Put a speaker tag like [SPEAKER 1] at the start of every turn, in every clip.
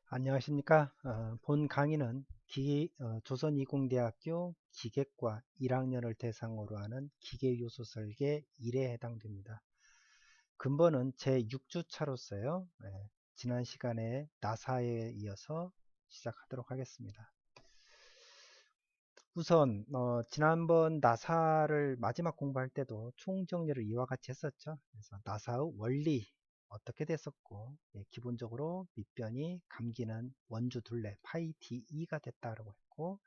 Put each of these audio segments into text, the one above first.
[SPEAKER 1] 안녕하십니까. 본 강의는 조선이공대학교 기계과 1학년을 대상으로 하는 기계요소 설계 1에 해당됩니다. 근본은 제6주차로서요. 지난 시간에 나사에 이어서 시작하도록 하겠습니다. 우선 지난번 나사를 마지막 공부할 때도 총정리를 이와 같이 했었죠. 그래서 나사의 원리 어떻게 됐었고, 기본적으로 밑변이 감기는 원주 둘레 파이 DE가 됐다고 했고,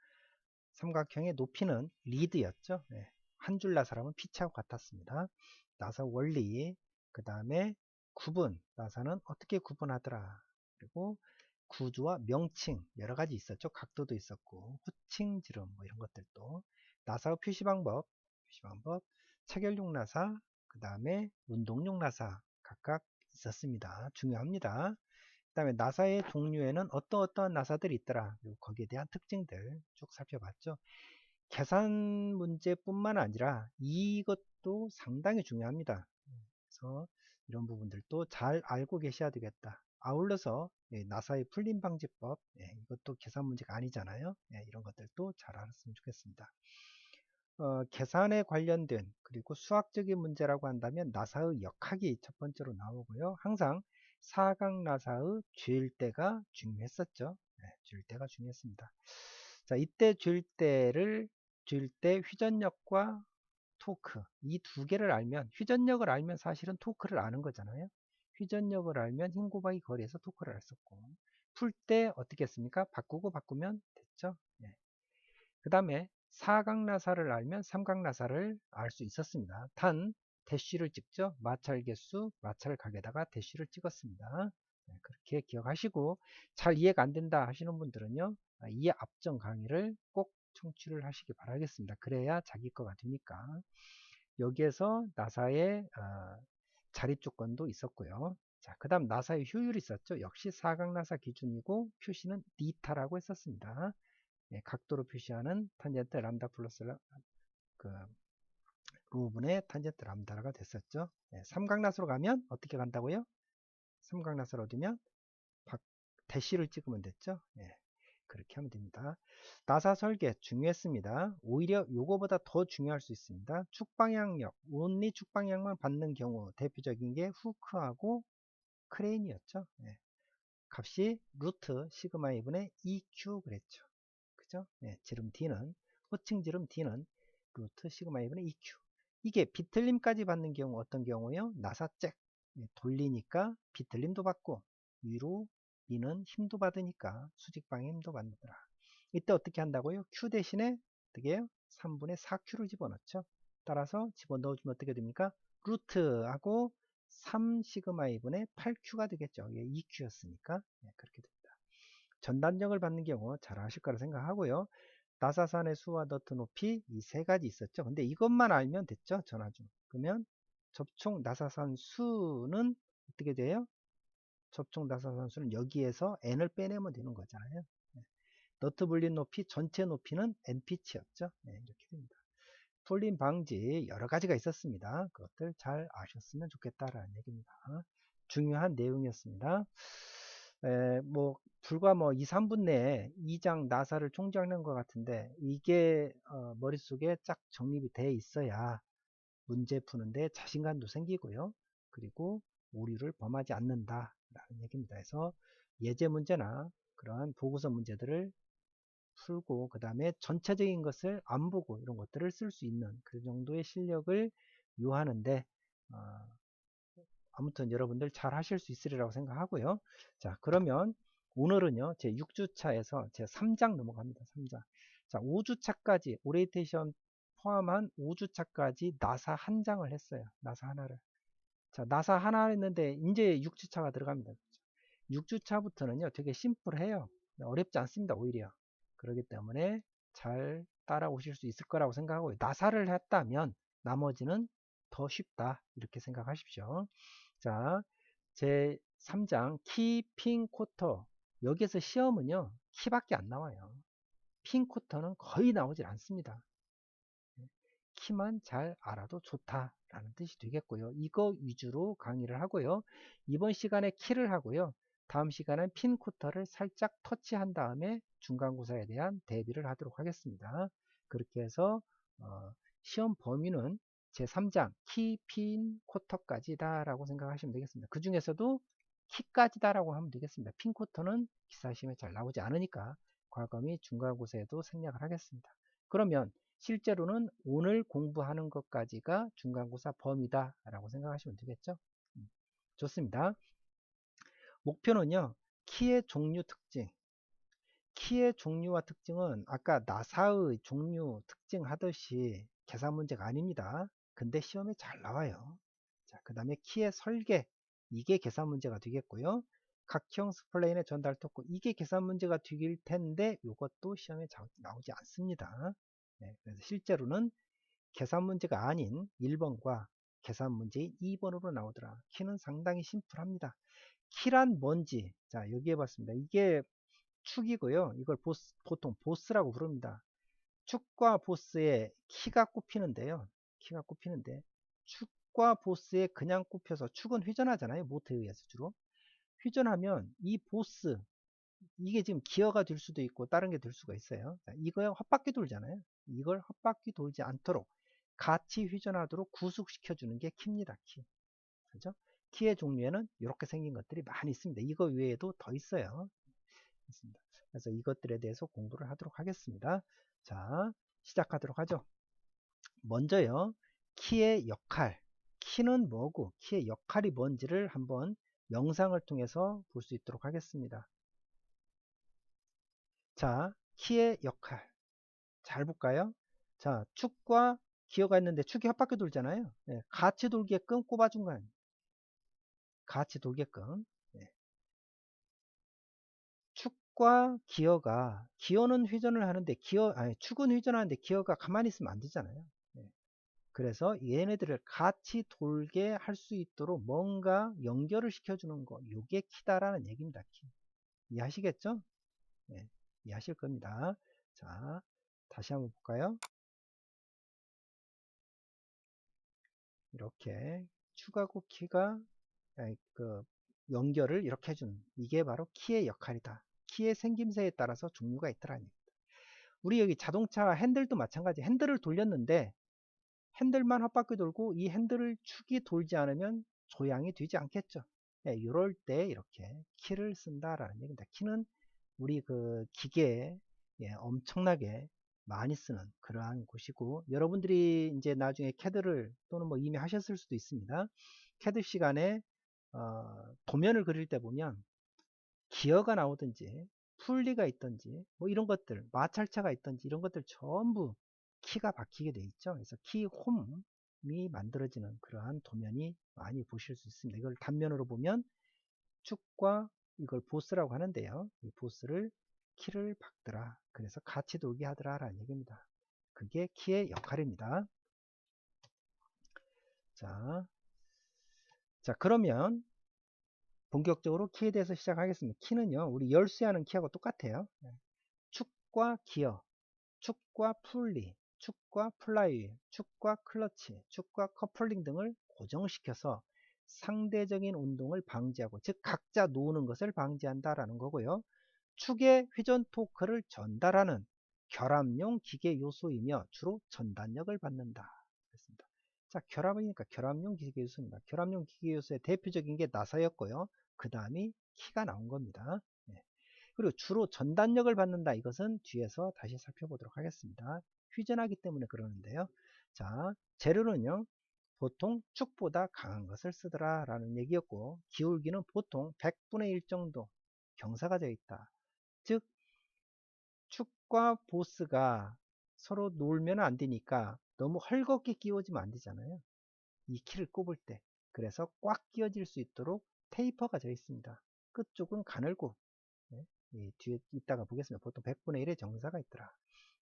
[SPEAKER 1] 삼각형의 높이는 리드였죠. 한 줄 나사라면 피치하고 같았습니다. 나사 원리, 그 다음에 구분, 나사는 어떻게 구분하더라. 그리고 구조와 명칭 여러 가지 있었죠. 각도도 있었고 후칭 지름 뭐 이런 것들도 나사의 표시 방법 체결용 나사 그 다음에 운동용 나사 각각 있었습니다. 중요합니다. 그 다음에 나사의 종류에는 어떠한 나사들이 있더라. 그리고 거기에 대한 특징들 쭉 살펴봤죠. 계산 문제뿐만 아니라 이것도 상당히 중요합니다. 그래서 이런 부분들도 잘 알고 계셔야 되겠다. 아울러서 나사의 풀림 방지법, 이것도 계산 문제가 아니잖아요. 이런 것들도 잘 알았으면 좋겠습니다. 계산에 관련된 그리고 수학적인 문제라고 한다면 나사의 역학이 첫 번째로 나오고요. 항상 사각 나사의 쥘때가 중요했었죠. 쥘때가 중요했습니다. 자, 이때 쥘때 회전력과 토크 이 두 개를 알면 회전력을 알면 사실은 토크를 아는 거잖아요. 회전력을 알면 힘 곱하기 거리에서 토크를 알았었고 풀 때 어떻게 했습니까? 바꾸면 됐죠. 그 다음에 사각나사를 알면 삼각나사를 알 수 있었습니다. 단 대쉬를 찍죠. 마찰 개수 마찰 각에다가 대쉬를 찍었습니다. 그렇게 기억하시고 잘 이해가 안 된다 하시는 분들은요, 이해 앞전 강의를 꼭 청취를 하시기 바라겠습니다. 그래야 자기 거가 되니까. 여기에서 나사의 자립 조건도 있었고요. 자, 그 다음 나사의 효율이 있었죠. 역시 사각나사 기준이고 표시는 니타라고 했었습니다. 각도로 표시하는 탄젠트 람다 플러스 그 루분의 탄젠트 람다가 됐었죠. 삼각나사로 가면 어떻게 간다고요? 삼각나사로 두면 대시를 찍으면 됐죠. 그렇게 하면 됩니다. 나사 설계 중요했습니다. 오히려 요거보다 더 중요할 수 있습니다. 축방향력, 온리 축방향만 받는 경우 대표적인 게 후크하고 크레인이었죠. 값이 루트 시그마 2분의 EQ 그랬죠. 그죠? 지름 D는 호칭 지름 D는 루트 시그마 2분의 EQ. 이게 비틀림까지 받는 경우 어떤 경우요? 나사 잭 돌리니까 비틀림도 받고 위로 이는 힘도 받으니까 수직방에 힘도 받는다. 이때 어떻게 한다고요? Q 대신에 어떻게 해요? 3분의 4Q를 집어넣죠. 따라서 집어넣어주면 어떻게 됩니까? 루트하고 3 시그마 2분의 8Q가 되겠죠. 이게 2Q였으니까 그렇게 됩니다. 전단력을 받는 경우 잘 아실 거라 생각하고요. 나사산의 수와 너트 높이 이 세 가지 있었죠. 근데 이것만 알면 됐죠. 전하중. 그러면 접촉 나사산 수는 어떻게 돼요? 접촉 나사산 수는 여기에서 n을 빼내면 되는 거잖아요. 너트 불린 높이 전체 높이는 np치였죠. 이렇게 됩니다. 풀림 방지 여러 가지가 있었습니다. 그것들 잘 아셨으면 좋겠다라는 얘기입니다. 중요한 내용이었습니다. 불과 2, 3분 내에 2장 나사를 총정리한 것 같은데 이게 머릿속에 쫙 정립이 돼 있어야 문제 푸는데 자신감도 생기고요. 그리고 오류를 범하지 않는다라는 얘기입니다. 그래서 예제 문제나 그러한 보고서 문제들을 풀고 그 다음에 전체적인 것을 안 보고 이런 것들을 쓸 수 있는 그 정도의 실력을 요하는데 아무튼 여러분들 잘 하실 수 있으리라고 생각하고요. 자, 그러면 오늘은요 제 6주차에서 제 3장 넘어갑니다. 3장. 자, 5주차까지 오리엔테이션 포함한 5주차까지 나사 한 장을 했어요. 나사 하나를. 자, 나사 하나 했는데 이제 6주차가 들어갑니다. 6주차부터는요 되게 심플해요. 어렵지 않습니다. 오히려. 그렇기 때문에 잘 따라오실 수 있을 거라고 생각하고요. 나사를 했다면 나머지는 더 쉽다 이렇게 생각하십시오. 자, 제 3장 키핑 쿼터. 여기에서 시험은요 키밖에 안 나와요. 핑 쿼터는 거의 나오질 않습니다. 키만 잘 알아도 좋다라는 뜻이 되겠고요. 이거 위주로 강의를 하고요. 이번 시간에 키를 하고요. 다음 시간은 핀 코터를 살짝 터치한 다음에 중간고사에 대한 대비를 하도록 하겠습니다. 그렇게 해서 시험 범위는 제3장 키, 핀, 코터까지다 라고 생각하시면 되겠습니다. 그 중에서도 키까지다 라고 하면 되겠습니다. 핀 코터는 기사시험에 잘 나오지 않으니까 과거 및 중간고사에도 생략을 하겠습니다. 그러면 실제로는 오늘 공부하는 것까지가 중간고사 범위다 라고 생각하시면 되겠죠. 좋습니다. 목표는요, 키의 종류 특징. 키의 종류와 특징은 아까 나사의 종류 특징 하듯이 계산 문제가 아닙니다. 근데 시험에 잘 나와요. 자, 그 다음에 키의 설계. 이게 계산 문제가 되겠고요. 각형 스플레인의 전달 토크. 이게 계산 문제가 되길 텐데 이것도 시험에 나오지 않습니다. 네, 그래서 실제로는 계산 문제가 아닌 1번과 계산 문제인 2번으로 나오더라. 키는 상당히 심플합니다. 키란 뭔지, 자, 여기에 봤습니다. 이게 축이고요. 이걸 보통 보스라고 부릅니다. 축과 보스의 키가 꼽히는데요. 키가 꼽히는데, 축과 보스에 그냥 꼽혀서, 축은 회전하잖아요. 모터에 의해서 주로. 회전하면 이 보스, 이게 지금 기어가 될 수도 있고 다른 게 될 수가 있어요. 자, 이거에 헛바퀴 돌잖아요. 이걸 헛바퀴 돌지 않도록 같이 회전하도록 구속시켜 주는 게 키입니다. 키. 그죠? 키의 종류에는 이렇게 생긴 것들이 많이 있습니다. 이거 외에도 더 있어요. 있습니다. 그래서 이것들에 대해서 공부를 하도록 하겠습니다. 자, 시작하도록 하죠. 먼저요, 키의 역할. 키는 뭐고 키의 역할이 뭔지를 한번 영상을 통해서 볼 수 있도록 하겠습니다. 자, 키의 역할. 잘 볼까요? 자, 축과 기어가 있는데 축이 헛바퀴 돌잖아요. 네, 같이 돌게끔 꼽아준 거 아니에요. 같이 돌게끔. 네. 축과 기어는 회전을 하는데 축은 회전하는데 기어가 가만히 있으면 안 되잖아요. 네. 그래서 얘네들을 같이 돌게 할 수 있도록 뭔가 연결을 시켜주는 거, 요게 키다라는 얘기입니다. 키. 이해하시겠죠? 네, 이해하실 겁니다. 자, 다시 한번 볼까요? 이렇게 축하고 키가 그 연결을 이렇게 해주는 이게 바로 키의 역할이다. 키의 생김새에 따라서 종류가 있더라니. 우리 여기 자동차 핸들도 마찬가지. 핸들을 돌렸는데 핸들만 헛바퀴 돌고 이 핸들을 축이 돌지 않으면 조향이 되지 않겠죠. 네, 이럴 때 이렇게 키를 쓴다라는 얘기입니다. 키는 우리 그 기계에 엄청나게 많이 쓰는 그러한 곳이고, 여러분들이 이제 나중에 캐드를 또는 뭐 이미 하셨을 수도 있습니다. 캐드 시간에 도면을 그릴 때 보면 기어가 나오든지 풀리가 있든지 뭐 이런 것들, 마찰차가 있든지 이런 것들 전부 키가 박히게 돼 있죠. 그래서 키 홈이 만들어지는 그러한 도면이 많이 보실 수 있습니다. 이걸 단면으로 보면 축과 이걸 보스라고 하는데요. 이 보스를 키를 박더라. 그래서 같이 돌게 하더라 라는 얘기입니다. 그게 키의 역할입니다. 자, 그러면 본격적으로 키에 대해서 시작하겠습니다. 키는요, 우리 열쇠하는 키하고 똑같아요. 축과 기어, 축과 풀리, 축과 플라이휠, 축과 클러치, 축과 커플링 등을 고정시켜서 상대적인 운동을 방지하고, 즉 각자 노는 것을 방지한다라는 거고요. 축의 회전 토크를 전달하는 결합용 기계 요소이며 주로 전단력을 받는다. 그렇습니다. 자, 결합이니까 결합용 기계 요소입니다. 결합용 기계 요소의 대표적인 게 나사였고요. 그 다음이 키가 나온 겁니다. 네. 그리고 주로 전단력을 받는다. 이것은 뒤에서 다시 살펴보도록 하겠습니다. 휴전하기 때문에 그러는데요. 자, 재료는요, 보통 축보다 강한 것을 쓰더라 라는 얘기였고, 기울기는 보통 100분의 1 정도 경사가 되어 있다. 즉 축과 보스가 서로 놀면 안 되니까 너무 헐겁게 끼워지면 안 되잖아요. 이 키를 꼽을 때. 그래서 꽉 끼워질 수 있도록 테이퍼가 되어 있습니다. 끝쪽은 가늘고, 네, 뒤에 이따가 보겠습니다. 보통 100분의 1의 정사가 있더라.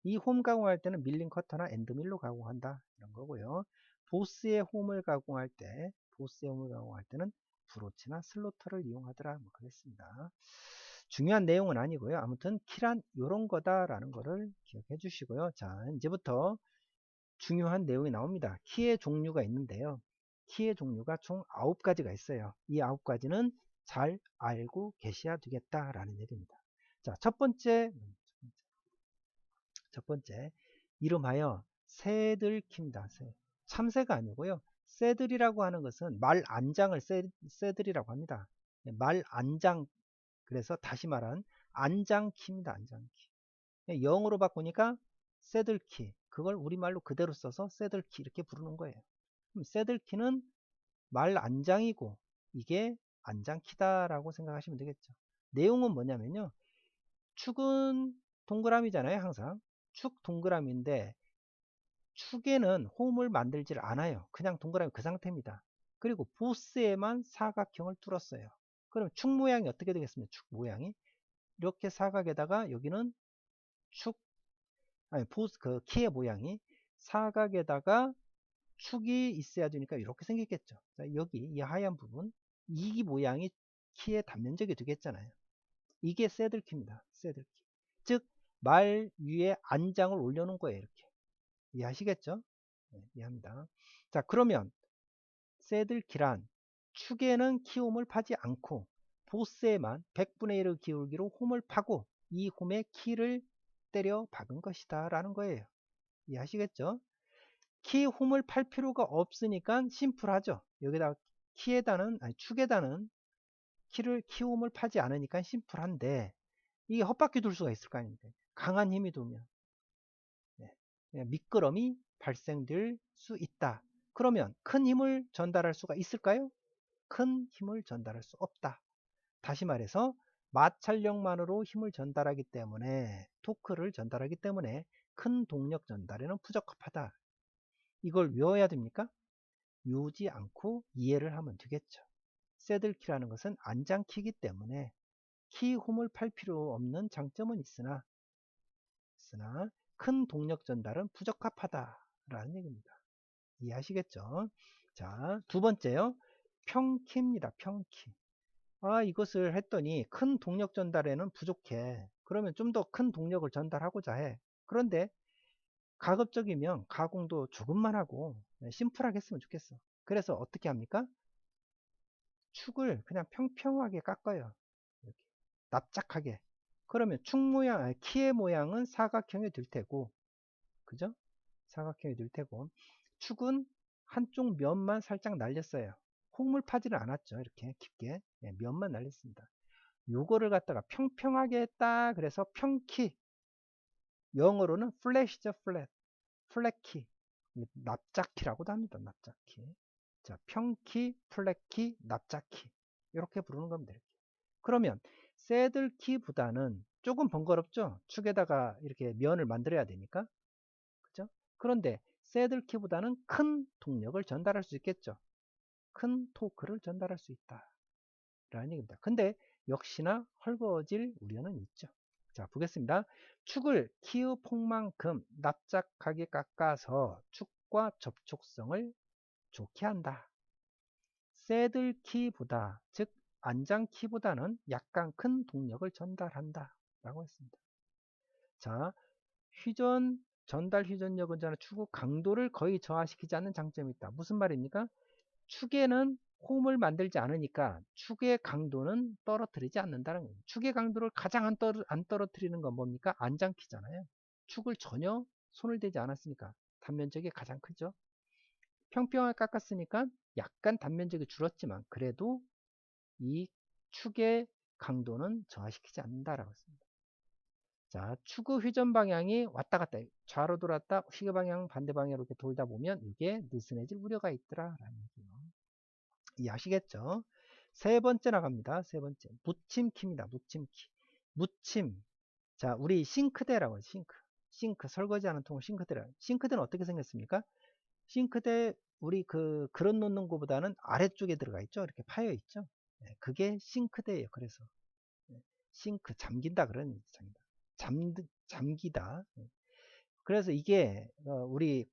[SPEAKER 1] 이 홈 가공할 때는 밀링 커터나 엔드밀로 가공한다 이런 거고요. 보스의 홈을 가공할 때는 브로치나 슬로터를 이용하더라 뭐 그랬습니다. 중요한 내용은 아니고요. 아무튼 키란 이런 거다라는 거를 기억해 주시고요. 자, 이제부터 중요한 내용이 나옵니다. 키의 종류가 있는데요. 키의 종류가 총 9가지가 있어요. 이 9가지는 잘 알고 계셔야 되겠다라는 얘기입니다. 자, 첫 번째, 이름하여 새들키입니다. 참새가 아니고요. 새들이라고 하는 것은 말 안장을 새들이라고 합니다. 말 안장, 그래서 다시 말한 안장키입니다. 안장키. 영어로 바꾸니까 새들키. 그걸 우리말로 그대로 써서 새들키 이렇게 부르는 거예요. 그럼 새들키는 말 안장이고 이게 안장키다라고 생각하시면 되겠죠. 내용은 뭐냐면요. 축은 동그라미잖아요. 항상. 축 동그라미인데 축에는 홈을 만들질 않아요. 그냥 동그라미 그 상태입니다. 그리고 보스에만 사각형을 뚫었어요. 그럼 축 모양이 어떻게 되겠습니까? 축 모양이 이렇게 사각에다가 여기는 축 아니 보스 그 키의 모양이 사각에다가 축이 있어야 되니까 이렇게 생겼겠죠. 자, 여기 이 하얀 부분 이 모양이 키의 단면적이 되겠잖아요. 이게 새들키입니다. 새들키. 즉 말 위에 안장을 올려놓은 거예요. 이렇게 이해하시겠죠? 네, 이해합니다. 자, 그러면 새들키란 축에는 키홈을 파지 않고 보스에만 100분의 1의 기울기로 홈을 파고 이 홈에 키를 때려 박은 것이다 라는 거예요. 이해하시겠죠? 키 홈을 팔 필요가 없으니까 심플하죠. 여기다 키에다는 아니 축에다는 키 홈을 파지 않으니까 심플한데 이게 헛바퀴 돌 수가 있을 거 아닙니까? 강한 힘이 돌면 미끄럼이 발생될 수 있다. 그러면 큰 힘을 전달할 수가 있을까요? 큰 힘을 전달할 수 없다. 다시 말해서 마찰력만으로 힘을 전달하기 때문에 토크를 전달하기 때문에 큰 동력 전달에는 부적합하다. 이걸 외워야 됩니까? 외우지 않고 이해를 하면 되겠죠. 새들키라는 것은 안장키이기 때문에 키 홈을 팔 필요 없는 장점은 있으나 큰 동력 전달은 부적합하다라는 얘기입니다. 이해하시겠죠? 자, 두 번째요. 평키입니다. 평키. 아, 이것을 했더니 큰 동력 전달에는 부족해. 그러면 좀 더 큰 동력을 전달하고자 해. 그런데 가급적이면 가공도 조금만 하고 심플하게 했으면 좋겠어. 그래서 어떻게 합니까? 축을 그냥 평평하게 깎아요. 이렇게 납작하게. 그러면 축 모양, 아니, 키의 모양은 사각형이 될 테고, 그죠? 사각형이 될 테고, 축은 한쪽 면만 살짝 날렸어요. 홈을 파지는 않았죠. 이렇게 깊게. 예, 면만 날렸습니다. 요거를 갖다가 평평하게 했다. 그래서 평키. 영어로는 플랫이죠. 플랫. 플랫키. 납작키라고도 합니다. 납작키. 자, 평키, 플랫키, 납작키. 이렇게 부르는 겁니다. 이렇게. 그러면 새들키보다는 조금 번거롭죠. 축에다가 이렇게 면을 만들어야 되니까. 그죠? 그런데 새들키보다는 큰 동력을 전달할 수 있겠죠. 큰 토크를 전달할 수 있다. 라는 얘기입니다. 근데 역시나 헐거워질 우려는 있죠. 자, 보겠습니다. 축을 키의 폭만큼 납작하게 깎아서 축과 접촉성을 좋게 한다. 새들키보다, 즉 안장키보다는 약간 큰 동력을 전달한다. 라고 했습니다. 자, 전달 회전력은 축의 강도를 거의 저하시키지 않는 장점이 있다. 무슨 말입니까? 축에는 홈을 만들지 않으니까 축의 강도는 떨어뜨리지 않는다는 거예요. 축의 강도를 가장 안 떨어뜨리는 건 뭡니까? 안장키잖아요. 축을 전혀 손을 대지 않았으니까 단면적이 가장 크죠. 평평하게 깎았으니까 약간 단면적이 줄었지만 그래도 이 축의 강도는 저하시키지 않는다라고 했습니다. 자, 축의 회전 방향이 왔다 갔다 좌로 돌았다 시계 방향 반대 방향으로 이렇게 돌다 보면 이게 느슨해질 우려가 있더라라는 얘기예요. 이해하시겠죠? 세 번째 나갑니다. 세 번째 묻힘키입니다. 묻힘키. 묻힘. 자, 우리 싱크대라고 하죠. 싱크 설거지하는 통을 싱크대라. 싱크대는 어떻게 생겼습니까? 싱크대 우리 그릇 놓는 것보다는 아래쪽에 들어가 있죠. 이렇게 파여 있죠. 네, 그게 싱크대예요. 그래서 네, 싱크 잠긴다 그런 얘기입니다. 잠기다. 네. 그래서 이게 우리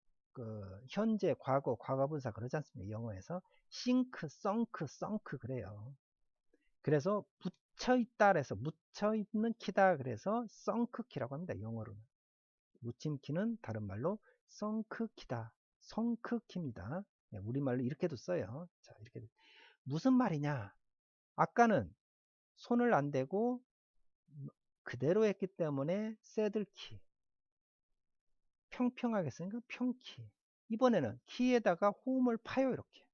[SPEAKER 1] 현재 과거 과거분사 그러지 않습니까? 영어에서 싱크, 썬크 그래요. 그래서 묻혀있다 그래서 묻혀있는 키다 그래서 썬크키라고 합니다. 영어로는. 묻힘키는 다른 말로 썬크키다. 성크키입니다. 네, 우리말로 이렇게도 써요. 자, 이렇게 무슨 말이냐? 아까는 손을 안 대고 그대로 했기 때문에 새들키, 평평하게 쓰니까 평키. 이번에는 키에다가 호음을 파요, 이렇게.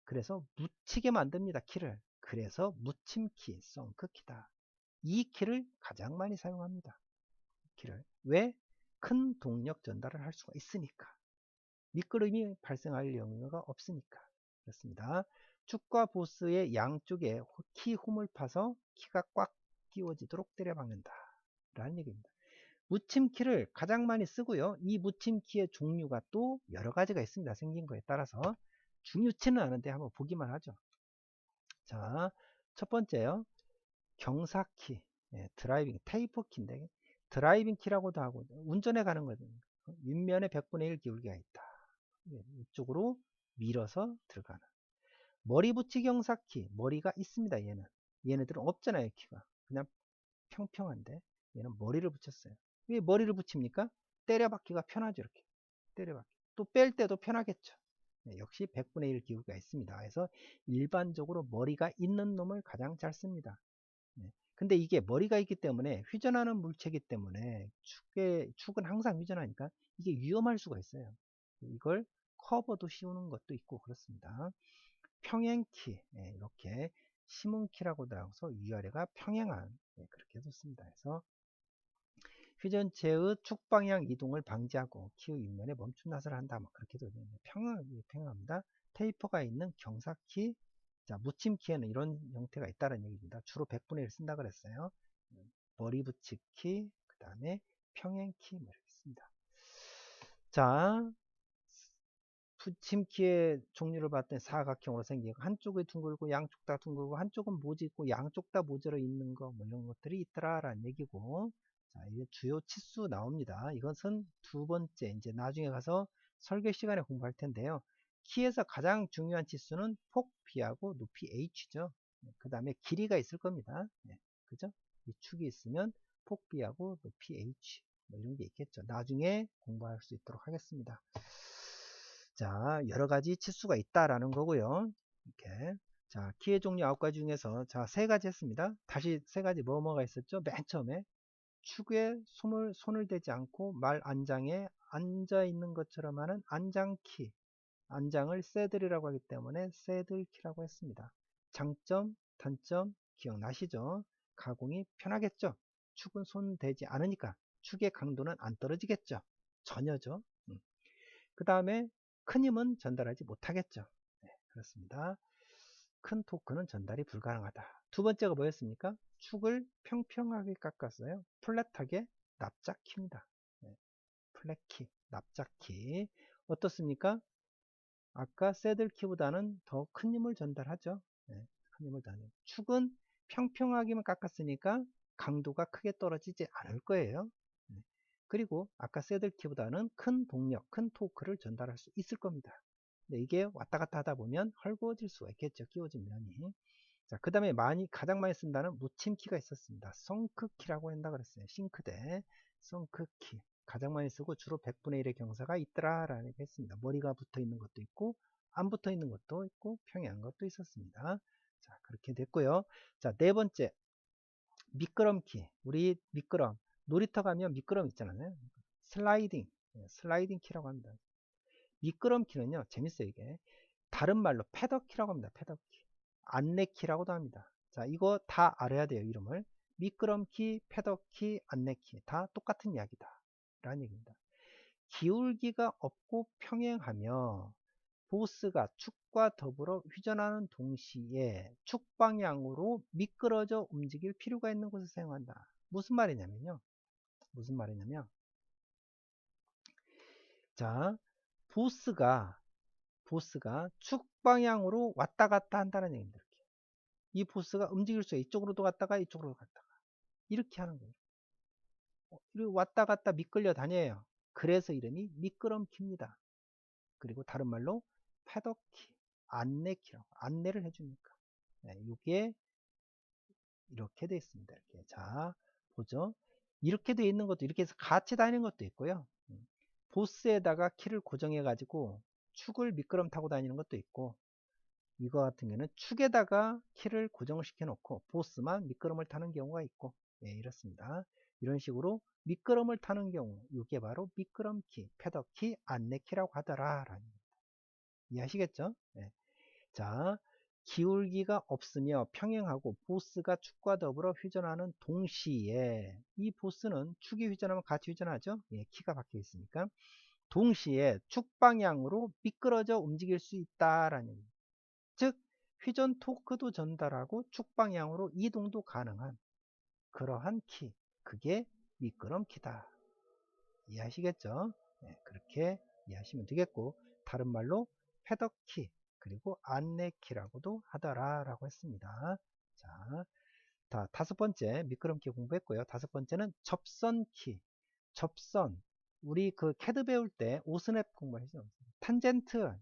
[SPEAKER 1] 그래서 묻히게 만듭니다, 키를. 그래서 묻힘키, 썬크키다. 이 키를 가장 많이 사용합니다. 키를. 왜? 큰 동력 전달을 할 수가 있으니까. 미끄럼이 발생할 영역가 없으니까. 그렇습니다. 축과 보스의 양쪽에 키 홈을 파서 키가 꽉 끼워지도록 때려박는다 라는 얘기입니다. 묻힘키를 가장 많이 쓰고요. 이 묻힘키의 종류가 또 여러 가지가 있습니다. 생긴 거에 따라서. 중요치는 않은데 한번 보기만 하죠. 자, 첫 번째요. 경사키, 드라이빙, 테이퍼 키인데, 드라이빙 키라고도 하고, 운전해 가는 거거든요. 윗면에 100분의 1 기울기가 있다. 이쪽으로 밀어서 들어가는. 머리 붙이 경사키, 머리가 있습니다. 얘네들은 없잖아요. 키가 그냥 평평한데, 얘는 머리를 붙였어요. 왜 머리를 붙입니까? 때려박기가 편하죠. 이렇게 때려박기. 또 뺄 때도 편하겠죠. 역시 100분의 1 기울기가 있습니다. 그래서 일반적으로 머리가 있는 놈을 가장 잘 씁니다. 근데 이게 머리가 있기 때문에 휘전하는 물체이기 때문에 축은 항상 휘전하니까 이게 위험할 수가 있어요. 이걸 커버도 씌우는 것도 있고 그렇습니다. 평행키, 이렇게 심은키라고도 하고서 위아래가 평행한, 그렇게 해도 씁니다. 그래서 휘전체의 축방향 이동을 방지하고 키의 윗면에 멈춤 나서를 한다. 뭐 그렇게도 평행합니다. 테이퍼가 있는 경사키, 자, 묻힘키에는 이런 형태가 있다는 얘기입니다. 주로 100분의 1 쓴다 그랬어요. 머리 붙이키, 그 다음에 평행키, 뭐 이렇게 씁니다. 자, 붙임키의 종류를 봤더니 사각형으로 생기고, 한쪽이 둥글고 양쪽 다 둥글고, 한쪽은 모지 있고 양쪽 다 모지로 있는 거, 뭐 이런 것들이 있더라라는 얘기고. 자, 이게 주요 치수 나옵니다. 이것은 두 번째, 이제 나중에 가서 설계 시간에 공부할 텐데요. 키에서 가장 중요한 치수는 폭 B하고 높이 H죠. 그 다음에 길이가 있을 겁니다. 그죠? 이 축이 있으면 폭 B하고 높이 H, 뭐 이런 게 있겠죠. 나중에 공부할 수 있도록 하겠습니다. 자, 여러 가지 치수가 있다라는 거고요. 이렇게. 자, 키의 종류 9가지 중에서 자, 3가지 했습니다. 다시 3가지 뭐가 있었죠? 맨 처음에 축에 손을 대지 않고 말 안장에 앉아 있는 것처럼 하는 안장키. 안장을 새들이라고 하기 때문에 새들키라고 했습니다. 장점, 단점 기억나시죠? 가공이 편하겠죠? 축은 손 대지 않으니까 축의 강도는 안 떨어지겠죠? 전혀죠. 그 다음에 큰 힘은 전달하지 못하겠죠. 그렇습니다. 큰 토크는 전달이 불가능하다. 두 번째가 뭐였습니까? 축을 평평하게 깎았어요. 플랫하게 납작키입니다. 플랫키, 납작키. 어떻습니까? 아까 새들키보다는 더 큰 힘을 전달하죠. 큰 힘을 전달. 축은 평평하게만 깎았으니까 강도가 크게 떨어지지 않을 거예요. 그리고 아까 새들키보다는 큰 동력, 큰 토크를 전달할 수 있을 겁니다. 근데 이게 왔다 갔다 하다 보면 헐거워질 수가 있겠죠. 끼워진 면이. 자, 그 다음에 가장 많이 쓴다는 묻힘키가 있었습니다. 썬크키라고 한다 그랬어요. 싱크대, 썬크키. 가장 많이 쓰고 주로 100분의 1의 경사가 있더라라는 얘기 했습니다. 머리가 붙어 있는 것도 있고, 안 붙어 있는 것도 있고, 평행한 것도 있었습니다. 자, 그렇게 됐고요. 자, 네 번째. 미끄럼키. 우리 미끄럼. 놀이터 가면 미끄럼 있잖아요. 슬라이딩. 슬라이딩 키라고 합니다. 미끄럼 키는요, 재밌어요, 이게. 다른 말로 패더키라고 합니다. 패더키. 안내키라고도 합니다. 자, 이거 다 알아야 돼요, 이름을. 미끄럼키, 패더키, 안내키. 다 똑같은 이야기다. 라는 얘기입니다. 기울기가 없고 평행하며 보스가 축과 더불어 휘전하는 동시에 축 방향으로 미끄러져 움직일 필요가 있는 곳을 사용한다. 무슨 말이냐면요. 자, 보스가 축 방향으로 왔다 갔다 한다는 얘기입니다. 이렇게. 이 보스가 움직일 수 있어요. 이쪽으로도 갔다가 이쪽으로 갔다가 이렇게 하는 거예요. 그리고 왔다 갔다 미끌려 다녀요. 그래서 이름이 미끄럼키입니다. 그리고 다른 말로 패더키, 안내키라고, 안내를 해주니까. 이게 이렇게 되어 있습니다. 이렇게. 자, 보죠. 이렇게 되어 있는 것도, 이렇게 해서 같이 다니는 것도 있고요. 보스에다가 키를 고정해 가지고 축을 미끄럼 타고 다니는 것도 있고, 이거 같은 경우는 축에다가 키를 고정을 시켜 놓고 보스만 미끄럼을 타는 경우가 있고, 예, 이렇습니다. 이런 식으로 미끄럼을 타는 경우, 이게 바로 미끄럼키, 패더키, 안내키라고 하더라 라는 겁니다. 이해하시겠죠? 예. 자, 기울기가 없으며 평행하고 보스가 축과 더불어 회전하는 동시에, 이 보스는 축이 회전하면 같이 회전하죠? 예, 키가 박혀 있으니까. 동시에 축 방향으로 미끄러져 움직일 수 있다라는, 즉 회전 토크도 전달하고 축 방향으로 이동도 가능한 그러한 키, 그게 미끄럼키다. 이해하시겠죠? 네, 그렇게 이해하시면 되겠고, 다른 말로 패더키 그리고 안내키라고도 하더라 라고 했습니다. 자, 다섯 번째 미끄럼키 공부했고요. 다섯 번째는 접선키. 접선, 우리 그 캐드 배울 때 오스냅 공부하시죠? 탄젠트.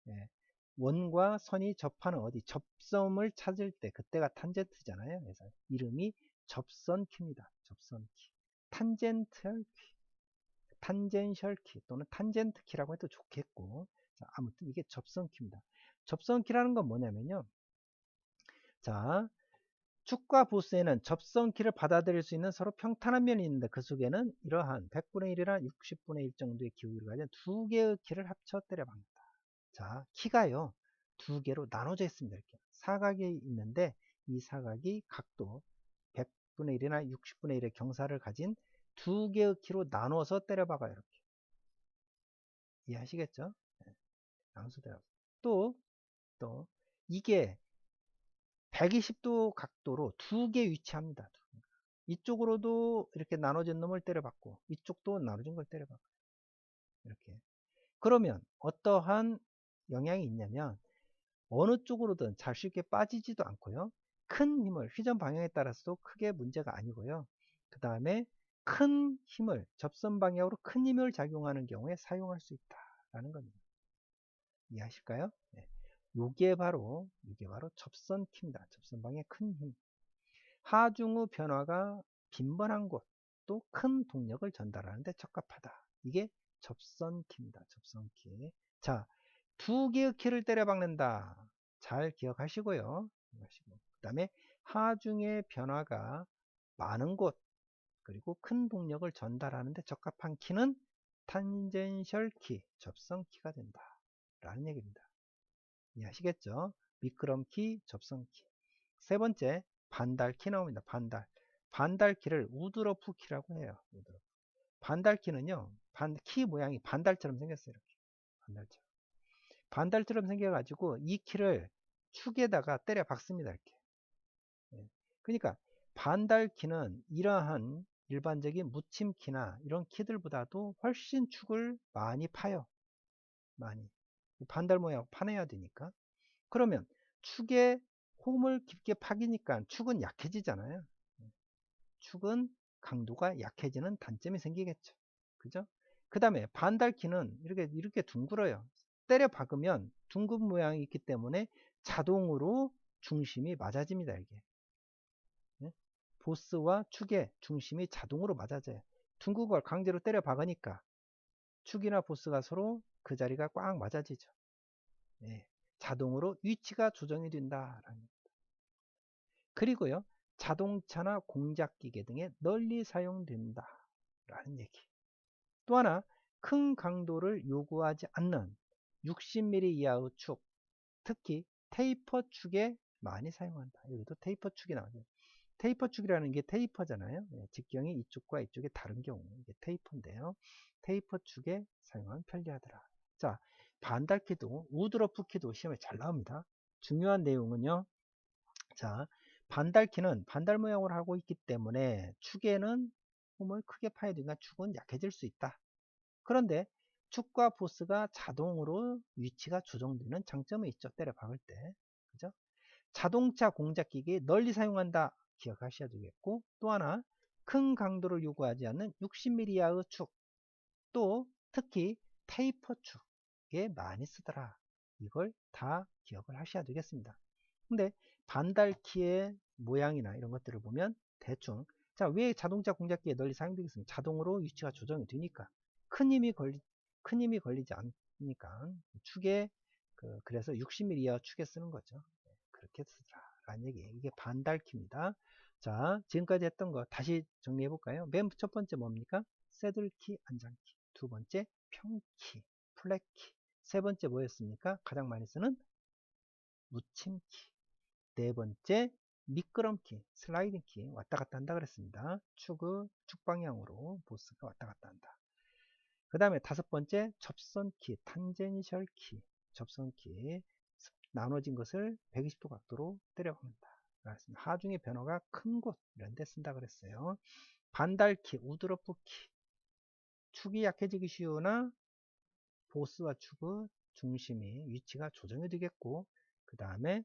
[SPEAKER 1] 예. 원과 선이 접하는 어디, 접점을 찾을 때 그때가 탄젠트잖아요. 그래서 이름이 접선키입니다. 접선키. 탄젠셜 키 또는 탄젠트 키라고 해도 좋겠고, 자, 아무튼 이게 접선키입니다. 접선키라는 건 뭐냐면요, 자, 축과 보스에는 접선키를 받아들일 수 있는 서로 평탄한 면이 있는데, 그 속에는 이러한 100분의 1이나 60분의 1 정도의 기울기를 가진 두 개의 키를 합쳐 때려 박는다. 자, 키가요, 두 개로 나눠져 있습니다. 이렇게 사각이 있는데, 이 사각이 각도 100분의 1이나 60분의 1의 경사를 가진 두 개의 키로 나눠서 때려 박아요. 이렇게. 이해하시겠죠? 네, 나눠서 때려. 또 이게 120도 각도로 두 개 위치합니다. 이쪽으로도 이렇게 나눠진 놈을 때려박고, 이쪽도 나눠진 걸 때려박고, 이렇게. 그러면 어떠한 영향이 있냐면, 어느 쪽으로든 잘 쉽게 빠지지도 않고요, 큰 힘을, 회전 방향에 따라서도 크게 문제가 아니고요, 그 다음에 큰 힘을, 접선 방향으로 큰 힘을 작용하는 경우에 사용할 수 있다라는 겁니다. 이해하실까요? 네. 요게 바로 접선키입니다. 접선 방향의 큰 힘. 하중의 변화가 빈번한 곳, 또 큰 동력을 전달하는데 적합하다. 이게 접선키입니다. 접선키. 자, 두 개의 키를 때려 박는다. 잘 기억하시고요. 그 다음에 하중의 변화가 많은 곳, 그리고 큰 동력을 전달하는데 적합한 키는 탄젠셜 키, 접선키가 된다 라는 얘기입니다. 이해하시겠죠? 미끄럼키, 접선키. 세 번째, 반달키 나옵니다. 반달키를 우드러프 키라고 해요. 반달키는요, 키 모양이 반달처럼 생겼어요. 이렇게 반달처럼 생겨가지고 이 키를 축에다가 때려 박습니다. 이렇게. 예. 그러니까 반달키는 이러한 일반적인 묻힘키나 이런 키들보다도 훨씬 축을 많이 파요. 많이. 반달 모양 파내야 되니까. 그러면 축에 홈을 깊게 파기니까 축은 약해지잖아요. 축은 강도가 약해지는 단점이 생기겠죠. 그죠? 그 다음에 반달키는 이렇게 둥글어요. 때려 박으면 둥근 모양이 있기 때문에 자동으로 중심이 맞아집니다. 이게. 예? 보스와 축의 중심이 자동으로 맞아져요. 둥근 걸 강제로 때려 박으니까 축이나 보스가 서로 그 자리가 꽉 맞아지죠. 예. 자동으로 위치가 조정이 된다라는. 그리고요, 자동차나 공작기계 등에 널리 사용된다 라는 얘기. 또 하나, 큰 강도를 요구하지 않는 60mm 이하의 축, 특히 테이퍼 축에 많이 사용한다. 여기도 테이퍼 축이 나오죠. 테이퍼 축이라는 게 테이퍼잖아요. 직경이 이쪽과 이쪽이 다른 경우, 이게 테이퍼인데요. 테이퍼 축에 사용하면 편리하더라. 자, 반달키도, 우드러프 키도 시험에 잘 나옵니다. 중요한 내용은요, 자, 반달키는 반달 모양으로 하고 있기 때문에 축에는 홈을 크게 파야 되니까 축은 약해질 수 있다. 그런데 축과 보스가 자동으로 위치가 조정되는 장점이 있죠. 때려 박을 때. 그죠? 자동차 공작기기에 널리 사용한다. 기억하셔야 되겠고, 또 하나, 큰 강도를 요구하지 않는 60mm 이하의 축, 또 특히 테이퍼 축에 많이 쓰더라. 이걸 다 기억을 하셔야 되겠습니다. 근데 반달키의 모양이나 이런 것들을 보면 대충, 자, 왜 자동차 공작기에 널리 사용되겠습니까? 자동으로 위치가 조정이 되니까. 큰 힘이 걸리지 않으니까 축에 그래서 60mm 이하 축에 쓰는 거죠. 그렇게 쓰더라 라는 얘기예요. 이게 반달키입니다. 자, 지금까지 했던 거 다시 정리해 볼까요? 맨 첫 번째 뭡니까? 새들키, 안장키. 두 번째 평키, 플랫키. 세 번째 뭐였습니까? 가장 많이 쓰는 묻힘키. 네 번째 미끄럼키, 슬라이딩키 왔다 갔다 한다 그랬습니다. 축 방향으로 보스가 왔다 갔다 한다. 그 다음에 다섯 번째 접선키, 탄젠셜 키. 접선키 나눠진 것을 120도 각도로 때려박는다. 하중의 변화가 큰 곳 이런 데 쓴다 그랬어요. 반달키, 우드러프키. 축이 약해지기 쉬우나 보스와 축의 중심이 위치가 조정이 되겠고, 그 다음에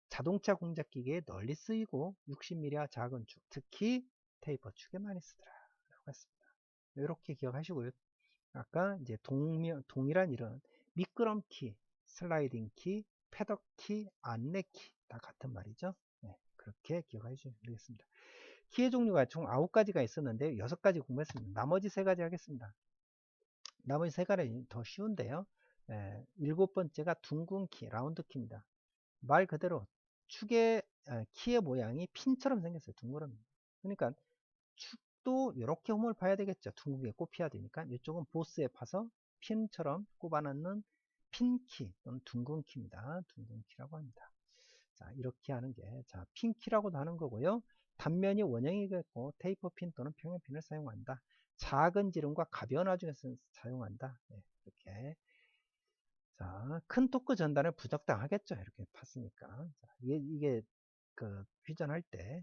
[SPEAKER 1] 자동차 공작 기계에 널리 쓰이고 60mm와 작은 축, 특히 테이퍼 축에 많이 쓰더라 라고 했습니다. 이렇게 기억하시고요. 아까 이제 동일한 이런 미끄럼키, 슬라이딩키, 패덕키, 안내키 다 같은 말이죠. 네, 그렇게 기억하시면 되겠습니다. 키의 종류가 총 9가지가 있었는데 6가지 공부했습니다. 나머지 3가지 하겠습니다. 나머지 3가지 더 쉬운데요. 7번째가 둥근 키, 라운드 키입니다. 말 그대로 축의 키의 모양이 핀처럼 생겼어요. 둥그럽니다. 그러니까 축도 이렇게 홈을 파야 되겠죠. 둥글게 꼽혀야 되니까 이쪽은 보스에 파서 핀처럼 꼽아놓는 핀키 또는 둥근 키입니다. 둥근 키라고 합니다. 자, 이렇게 하는 게, 자, 핀키라고도 하는 거고요. 단면이 원형이겠고 테이퍼 핀 또는 평형 핀을 사용한다. 작은 지름과 가벼운 와중에서 사용한다. 네, 이렇게. 자, 큰 토크 전단을 부적당하겠죠. 이렇게 팠으니까. 자, 이게 휘전할 때.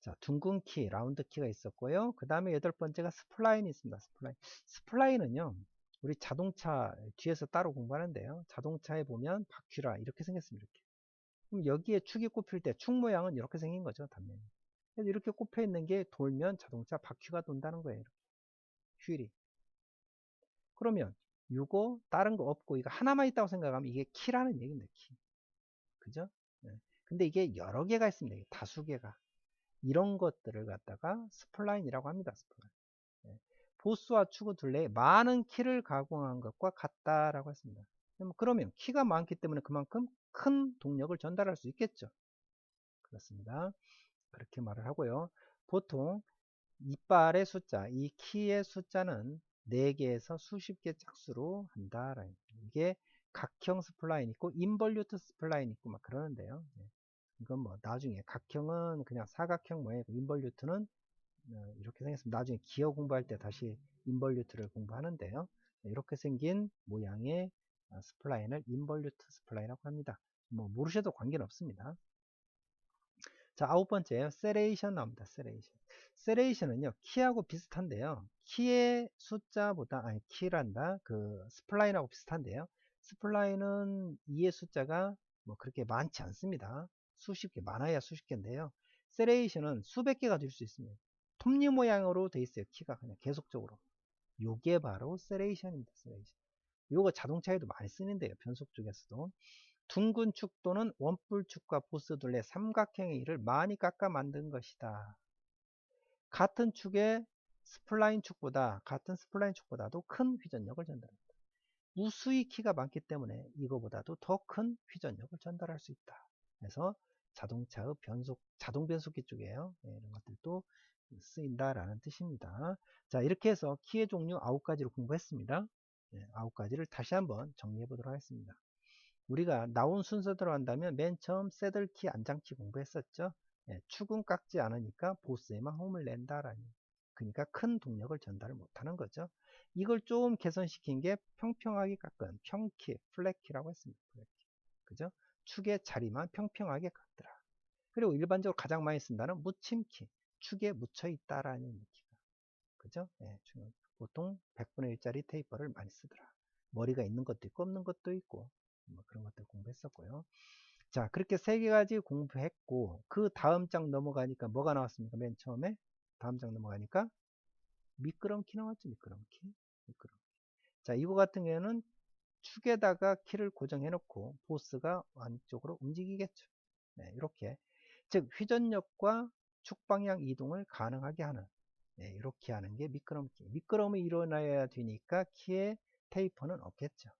[SPEAKER 1] 자, 둥근 키, 라운드 키가 있었고요. 그 다음에 8번째가 스플라인이 있습니다. 스플라인. 스플라인은요, 우리 자동차 뒤에서 따로 공부하는데요. 자동차에 보면 바퀴라 이렇게 생겼습니다. 이렇게. 그럼 여기에 축이 꼽힐 때 축 모양은 이렇게 생긴 거죠. 단면이. 그래서 이렇게 꼽혀 있는 게 돌면 자동차 바퀴가 돈다는 거예요. 이렇게. 휠이. 그러면 이거 다른 거 없고 이거 하나만 있다고 생각하면 이게 키라는 얘기입니다. 키. 그죠? 네. 근데 이게 여러 개가 있습니다. 다수 개가. 이런 것들을 갖다가 스플라인이라고 합니다. 스플라인. 네. 보스와 축구 둘레에 많은 키를 가공한 것과 같다라고 했습니다. 그러면 키가 많기 때문에 그만큼 큰 동력을 전달할 수 있겠죠. 그렇습니다. 그렇게 말을 하고요. 보통 이빨의 숫자, 이 키의 숫자는 4개에서 수십 개 짝수로 한다. 이게 각형 스플라인 있고 인벌루트 스플라인 있고 막 그러는데요. 이건 뭐 나중에 각형은 그냥 사각형 모양이고 인벌루트는 이렇게 생겼습니다. 나중에 기어 공부할 때 다시 인벌루트를 공부하는데요. 이렇게 생긴 모양의 스플라인을 인벌루트 스플라인이라고 합니다. 뭐 모르셔도 관계는 없습니다. 자, 9번째 세레이션 나옵니다. 세레이션. 세레이션은요 키하고 비슷한데요. 키의 숫자보다 아니 키란다 스플라인하고 비슷한데요. 스플라인은 2의 숫자가 뭐 그렇게 많지 않습니다. 수십 개, 많아야 수십 개인데요. 세레이션은 수백 개가 될 수 있습니다. 톱니 모양으로 돼 있어요. 키가 그냥 계속적으로. 요게 바로 세레이션입니다. 세레이션. 요거 자동차에도 많이 쓰는데요. 변속 쪽에서도. 둥근 축 또는 원뿔축과 보스 둘레 삼각형의 일을 많이 깎아 만든 것이다. 같은 축의 같은 스플라인 축보다도 큰 휘전력을 전달합니다. 무수히 키가 많기 때문에 이거보다도 더 큰 휘전력을 전달할 수 있다. 그래서 자동차의 자동 변속기 쪽이에요. 이런 것들도 쓰인다라는 뜻입니다. 자, 이렇게 해서 키의 종류 9가지를 공부했습니다. 9가지를 다시 한번 정리해 보도록 하겠습니다. 우리가 나온 순서대로 한다면 맨 처음 새들키, 안장키 공부했었죠. 축은 깎지 않으니까 보스에만 홈을 낸다라니. 그러니까 큰 동력을 전달을 못하는 거죠. 이걸 좀 개선시킨 게 평평하게 깎은 평키, 플랫키라고 했습니다. 플랫키. 그죠? 축의 자리만 평평하게 깎더라. 그리고 일반적으로 가장 많이 쓴다는 묻힘키, 축에 묻혀 있다라는 느낌. 그죠? 보통 100분의 1짜리 테이퍼를 많이 쓰더라. 머리가 있는 것도 있고 없는 것도 있고 뭐 그런 것들 공부했었고요. 자, 그렇게 3가지 공부했고 그 다음 장 넘어가니까 뭐가 나왔습니까? 맨 처음에 다음 장 넘어가니까 미끄럼키 나왔죠. 미끄럼키. 자, 이거 같은 경우에는 축에다가 키를 고정해 놓고 보스가 안쪽으로 움직이겠죠. 이렇게 즉 휘전력과 축 방향 이동을 가능하게 하는 이렇게 하는 게 미끄럼키. 미끄럼이 일어나야 되니까 키에 테이퍼는 없겠죠.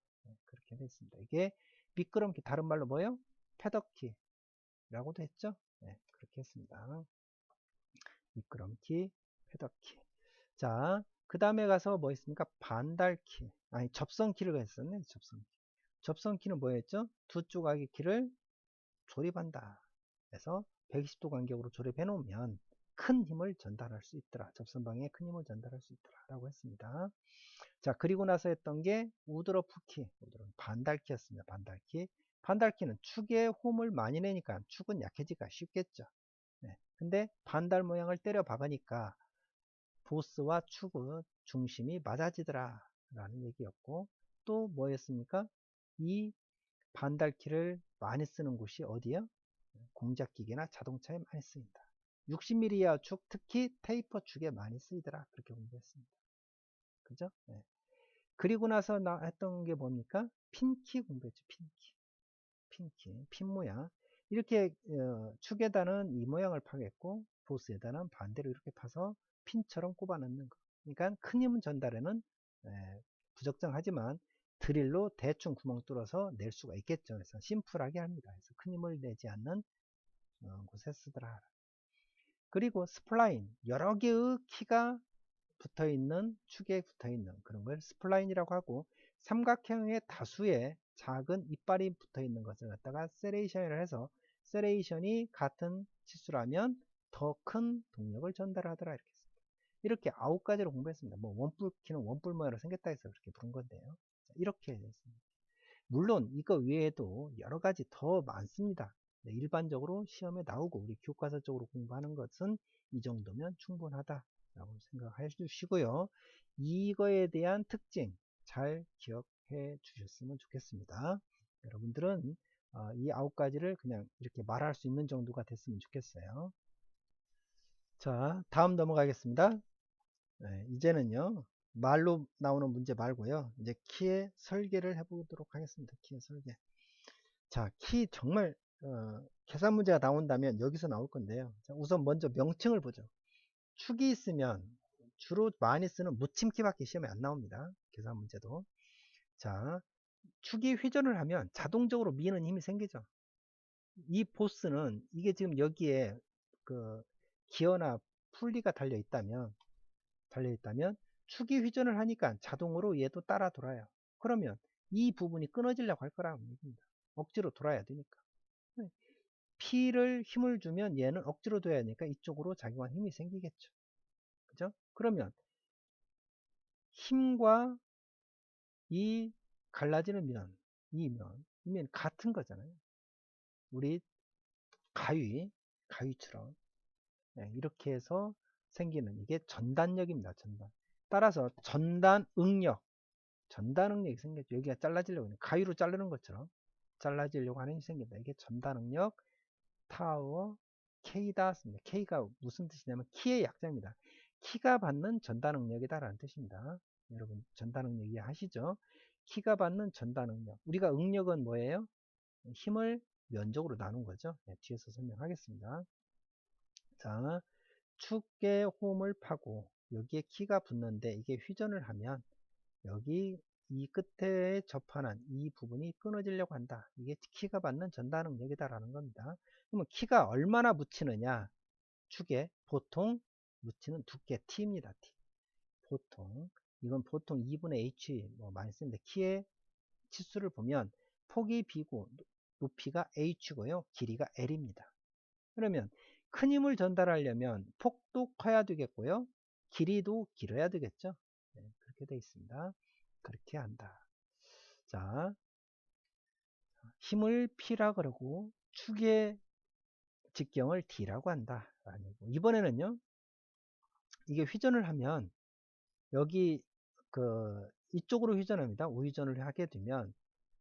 [SPEAKER 1] 그렇게 이렇게 되어 있습니다. 이게 미끄럼키, 다른 말로 뭐예요? 패더키라고도 했죠. 네, 그렇게 했습니다. 미끄럼키, 패더키. 자, 그 다음에 가서 뭐 있습니까? 반달키, 아니 접선키를 했었네. 접선키. 접선키는 뭐였죠? 두 조각의 키를 조립한다. 그래서 120도 간격으로 조립해 놓으면 큰 힘을 전달할 수 있더라. 접선방에 큰 힘을 전달할 수 있더라 라고 했습니다. 자, 그리고 나서 했던 게 우드러프키, 반달키였습니다. 반달키. 반달키는 축에 홈을 많이 내니까 축은 약해지기가 쉽겠죠. 네. 근데 반달 모양을 때려 박으니까 보스와 축의 중심이 맞아지더라 라는 얘기였고, 또 뭐였습니까? 이 반달키를 많이 쓰는 곳이 어디요? 공작기계나 자동차에 많이 쓰인다. 60mm 이하 축, 특히 테이퍼 축에 많이 쓰이더라. 그렇게 공부했습니다. 그죠? 네. 그리고 나서 나 했던 게 뭡니까? 핀키 공부했죠. 핀 모양. 이렇게 축에다는 이 모양을 파겠고 보스에다는 반대로 이렇게 파서 핀처럼 꼽아 넣는 거. 그러니까 큰 힘 전달에는 부적정하지만 드릴로 대충 구멍 뚫어서 낼 수가 있겠죠. 그래서 심플하게 합니다. 그래서 큰 힘을 내지 않는 곳에 쓰더라. 그리고 스플라인, 여러 개의 키가 붙어있는, 축에 붙어있는 그런 걸 스플라인이라고 하고, 삼각형의 다수의 작은 이빨이 붙어있는 것을 갖다가 세레이션을 해서 세레이션이 같은 치수라면 더 큰 동력을 전달하더라. 이렇게 9가지를 공부했습니다. 뭐 원뿔키는 원뿔 모양으로 생겼다 해서 그렇게 부른 건데요. 이렇게 됐습니다. 물론 이거 외에도 여러 가지 더 많습니다. 네, 일반적으로 시험에 나오고 우리 교과서적으로 공부하는 것은 이 정도면 충분하다라고 생각해 주시고요. 이거에 대한 특징 잘 기억해 주셨으면 좋겠습니다. 여러분들은 이 9가지를 그냥 이렇게 말할 수 있는 정도가 됐으면 좋겠어요. 자, 다음 넘어가겠습니다. 네, 이제는요, 말로 나오는 문제 말고요, 이제 키의 설계를 해보도록 하겠습니다. 키의 설계. 자, 키 정말 계산 문제가 나온다면 여기서 나올 건데요. 자, 우선 먼저 명칭을 보죠. 축이 있으면 주로 많이 쓰는 묻힘키밖에 시험에 안 나옵니다. 계산 문제도. 자, 축이 회전을 하면 자동적으로 미는 힘이 생기죠. 이 보스는 이게 지금 여기에 그 기어나 풀리가 달려 있다면 축이 회전을 하니까 자동으로 얘도 따라 돌아요. 그러면 이 부분이 끊어지려고 할 거라는 얘기입니다. 억지로 돌아야 되니까. P를 힘을 주면 얘는 억지로 둬야 하니까 이쪽으로 작용한 힘이 생기겠죠. 그죠? 그러면 힘과 이 갈라지는 면, 이면 같은 거잖아요. 우리 가위처럼. 네, 이렇게 해서 생기는 이게 전단력입니다. 전단. 따라서 전단응력이 생겼죠. 여기가 잘라지려고 하는, 가위로 자르는 것처럼 잘라지려고 하는 힘이 생긴다. 이게 전단응력, 타워, K다 씁니다. K가 무슨 뜻이냐면 키의 약자입니다. 키가 받는 전단응력이다 라는 뜻입니다. 여러분 전단응력 이해하시죠? 키가 받는 전단응력. 우리가 응력은 뭐예요? 힘을 면적으로 나눈 거죠. 네, 뒤에서 설명하겠습니다. 자, 축에 홈을 파고 여기에 키가 붙는데 이게 회전을 하면 여기 이 끝에 접하는 이 부분이 끊어지려고 한다. 이게 키가 받는 전단응력이다 라는 겁니다. 그러면 키가 얼마나 묻히느냐, 축에 보통 묻히는 두께 T입니다. T. 이건 보통 2분의 H 뭐 많이 쓰는데, 키의 치수를 보면 폭이 B고 높이가 H고요, 길이가 L입니다. 그러면 큰 힘을 전달하려면 폭도 커야 되겠고요, 길이도 길어야 되겠죠. 네, 그렇게 되어 있습니다. 그렇게 한다. 자, 힘을 P라 그러고 축의 직경을 D라고 한다. 이번에는요, 이게 회전을 하면 여기 이쪽으로 회전합니다. 우회전을 하게 되면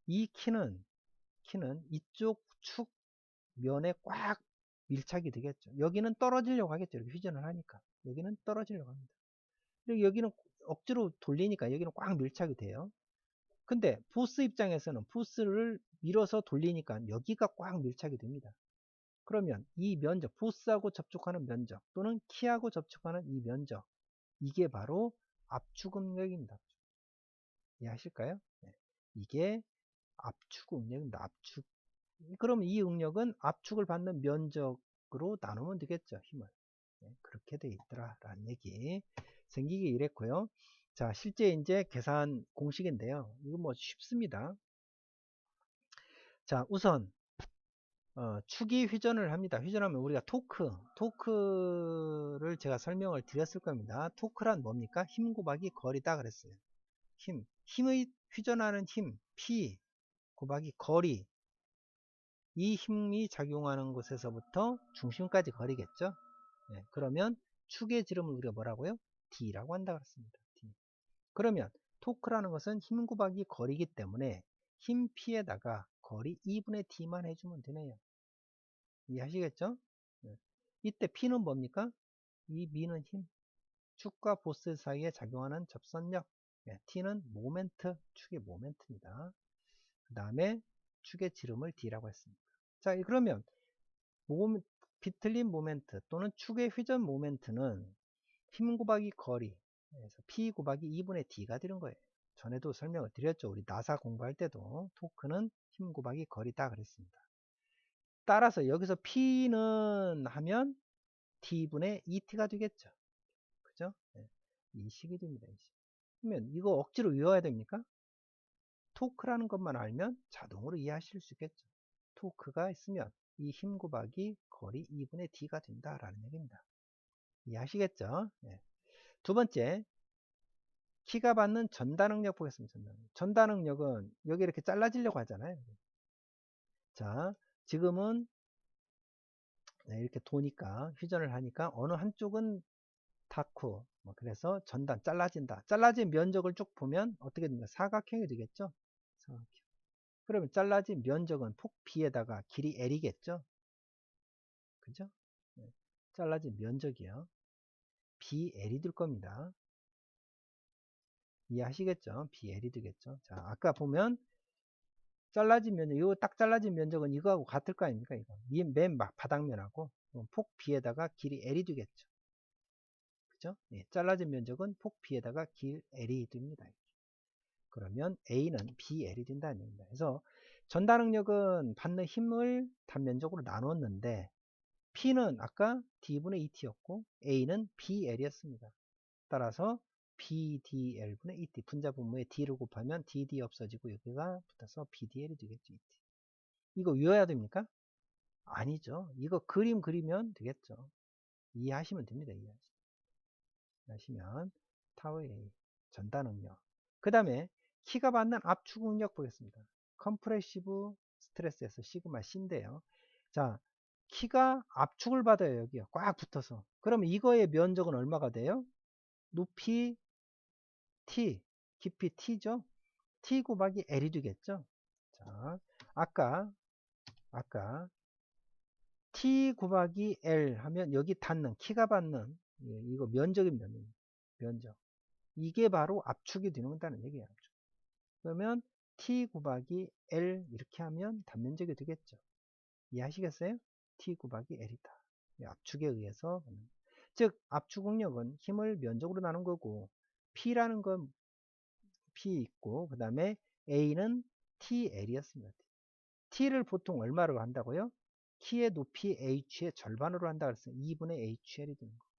[SPEAKER 1] 이 키는 이쪽 축 면에 꽉 밀착이 되겠죠. 여기는 떨어지려고 하겠죠. 이렇게 회전을 하니까 여기는 떨어지려고 합니다. 그리고 여기는 억지로 돌리니까 여기는 꽉 밀착이 돼요. 근데 보스 입장에서는 보스를 밀어서 돌리니까 여기가 꽉 밀착이 됩니다. 그러면 이 면적, 보스하고 접촉하는 면적 또는 키하고 접촉하는 이 면적, 이게 바로 압축응력입니다. 이해하실까요? 네. 이게 압축 응력입니다. 압축. 그럼 이 응력은 압축을 받는 면적으로 나누면 되겠죠. 힘을. 네, 그렇게 돼 있더라라는 얘기 생기기 이랬고요. 자, 실제 이제 계산 공식인데요. 이거 뭐 쉽습니다. 자, 우선 축이 휘전을 합니다. 휘전하면 우리가 토크를 제가 설명을 드렸을 겁니다. 토크란 뭡니까? 힘 곱하기 거리다 그랬어요. 힘의 휘전하는 힘, P 곱하기 거리. 이 힘이 작용하는 곳에서부터 중심까지 거리겠죠. 네, 그러면 축의 지름을 우리가 뭐라고요? D라고 한다 그랬습니다. D. 그러면 토크라는 것은 힘 곱하기 거리이기 때문에 힘 P에다가 거리 2분의 D만 해주면 되네요. 이해하시겠죠? 네. 이때 P는 뭡니까? 이 미는 힘, 축과 보스 사이에 작용하는 접선력. 네, T는 모멘트, 축의 모멘트입니다. 그 다음에 축의 지름을 D라고 했습니다. 자, 그러면 비틀린 모멘트 또는 축의 회전 모멘트는 힘 곱하기 거리, 그래서 P 곱하기 2분의 D가 되는 거예요. 전에도 설명을 드렸죠. 우리 나사 공부할 때도 토크는 힘 곱하기 거리다 그랬습니다. 따라서 여기서 P는 하면 D분의 ET가 되겠죠. 그죠? 네. 이 식이 됩니다. 이 식. 그러면 이거 억지로 외워야 됩니까? 토크라는 것만 알면 자동으로 이해하실 수 있겠죠. 토크가 있으면 이 힘 곱하기 거리 2분의 D가 된다라는 얘기입니다. 이해하시겠죠? 네. 두 번째, 키가 받는 전단응력 보겠습니다. 전단응력은 여기 이렇게 잘라지려고 하잖아요. 자, 지금은 네, 이렇게 도니까 휘전을 하니까 어느 한쪽은 닿고 그래서 전단 잘라진다. 잘라진 면적을 쭉 보면 어떻게 됩니까? 사각형이 되겠죠? 사각형. 그러면 잘라진 면적은 폭 B에다가 길이 L이겠죠? 그죠? 네. 잘라진 면적이요. BL이 될 겁니다. 이해하시겠죠? BL이 되겠죠? 자, 아까 보면 잘라진 면적, 이거 딱 잘라진 면적은 이거하고 같을 거 아닙니까? 이거. 맨 바닥면하고 폭 B에다가 길이 L이 되겠죠. 그죠? 예, 잘라진 면적은 폭 B에다가 길 L이 됩니다. 그러면 A는 BL이 된다는 얘기입니다. 그래서 전단응력은 받는 힘을 단면적으로 나눴는데 P는 아까 D분의 ET였고 A는 BL이었습니다. 따라서 BDL분의 ET 분자분모에 D를 곱하면 DD 없어지고 여기가 붙어서 BDL이 되겠죠. ET. 이거 외워야 됩니까? 아니죠. 이거 그림 그리면 되겠죠. 이해하시면 됩니다. 이해하시면 타워의 전단응력. 그 다음에 키가 받는 압축응력 보겠습니다. 컴프레시브 스트레스에서 시그마 C인데요. 자, 키가 압축을 받아요. 여기요. 꽉 붙어서. 그러면 이거의 면적은 얼마가 돼요? 높이 T, 깊이 T죠? T 곱하기 L이 되겠죠? 자, 아까 T 곱하기 L 하면 여기 닿는 키가 받는 이거 면적입니다. 면적. 이게 바로 압축이 되는다는 얘기예요. 압축. 그러면 T 곱하기 L 이렇게 하면 단면적이 되겠죠. 이해하시겠어요? T 곱하기 L이다. 압축에 의해서 즉 압축응력은 힘을 면적으로 나눈 거고 P라는 건 P 있고 그 다음에 A는 TL이었습니다. T를 보통 얼마로 한다고요? 키의 높이 H의 절반으로 한다 그랬어요. 2분의 HL이 되는 거고.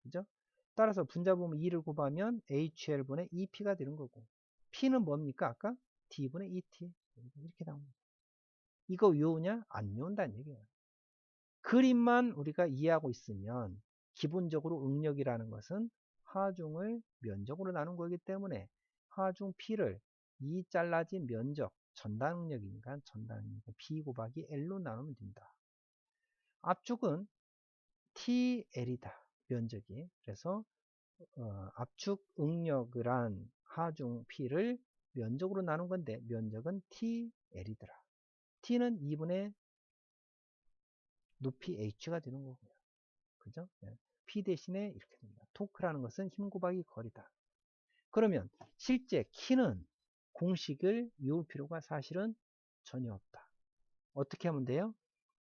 [SPEAKER 1] 그죠? 따라서 분자보면 2를 곱하면 HL분의 2P가 되는 거고. P는 뭡니까? 아까 D분의 ET. 이렇게 나옵니다. 이거 외우냐? 안 외운다는 얘기예요. 그림만 우리가 이해하고 있으면 기본적으로 응력이라는 것은 하중을 면적으로 나눈 거기 때문에 하중 P를 이 잘라진 면적, 전단응력이니까 전단응력 P 곱하기 L로 나누면 된다. 압축은 TL이다. 면적이. 그래서 압축 응력을 한 하중 P를 면적으로 나눈 건데 면적은 TL이더라. T는 2분의 높이 H가 되는 거고요. 그죠? 네. P 대신에 이렇게 됩니다. 토크라는 것은 힘 곱하기 거리다. 그러면 실제 키는 공식을 외울 필요가 사실은 전혀 없다. 어떻게 하면 돼요?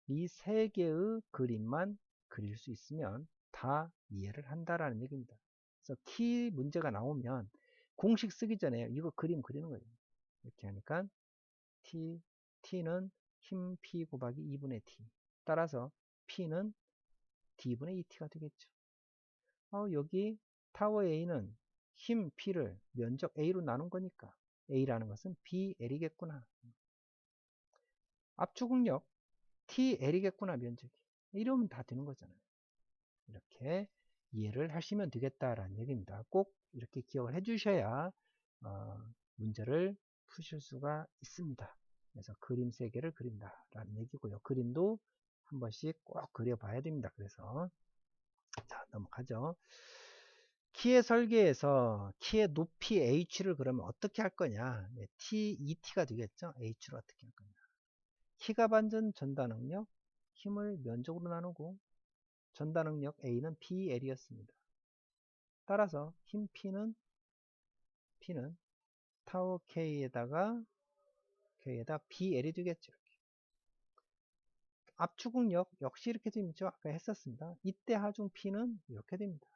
[SPEAKER 1] 이 세 개의 그림만 그릴 수 있으면 다 이해를 한다라는 얘기입니다. 그래서 키 문제가 나오면 공식 쓰기 전에 이거 그림 그리는 거예요. 이렇게 하니까 T는 힘 P 곱하기 2분의 T. 따라서 P는 D분의 2T가 되겠죠. 여기 타워 A는 힘 P를 면적 A로 나눈 거니까 A라는 것은 BL이겠구나. 압축응력 TL이겠구나, 면적이. 이러면 다 되는 거잖아요. 이렇게 이해를 하시면 되겠다라는 얘기입니다. 꼭 이렇게 기억을 해 주셔야 문제를 푸실 수가 있습니다. 그래서 그림 3개를 그린다 라는 얘기고요. 그림도 한 번씩 꼭 그려 봐야 됩니다. 그래서 자, 넘어가죠. 키의 설계에서 키의 높이 h를 그러면 어떻게 할 거냐. t, 2t가 되겠죠. h를 어떻게 할 거냐. 키가 받는 전달능력, 힘을 면적으로 나누고 전달능력 A는 BL이었습니다. 따라서 힘 P는 타워 K에다가 BL이 되겠죠. 압축응력 역시 이렇게 되죠. 아까 했었습니다. 이때 하중 P는 이렇게 됩니다.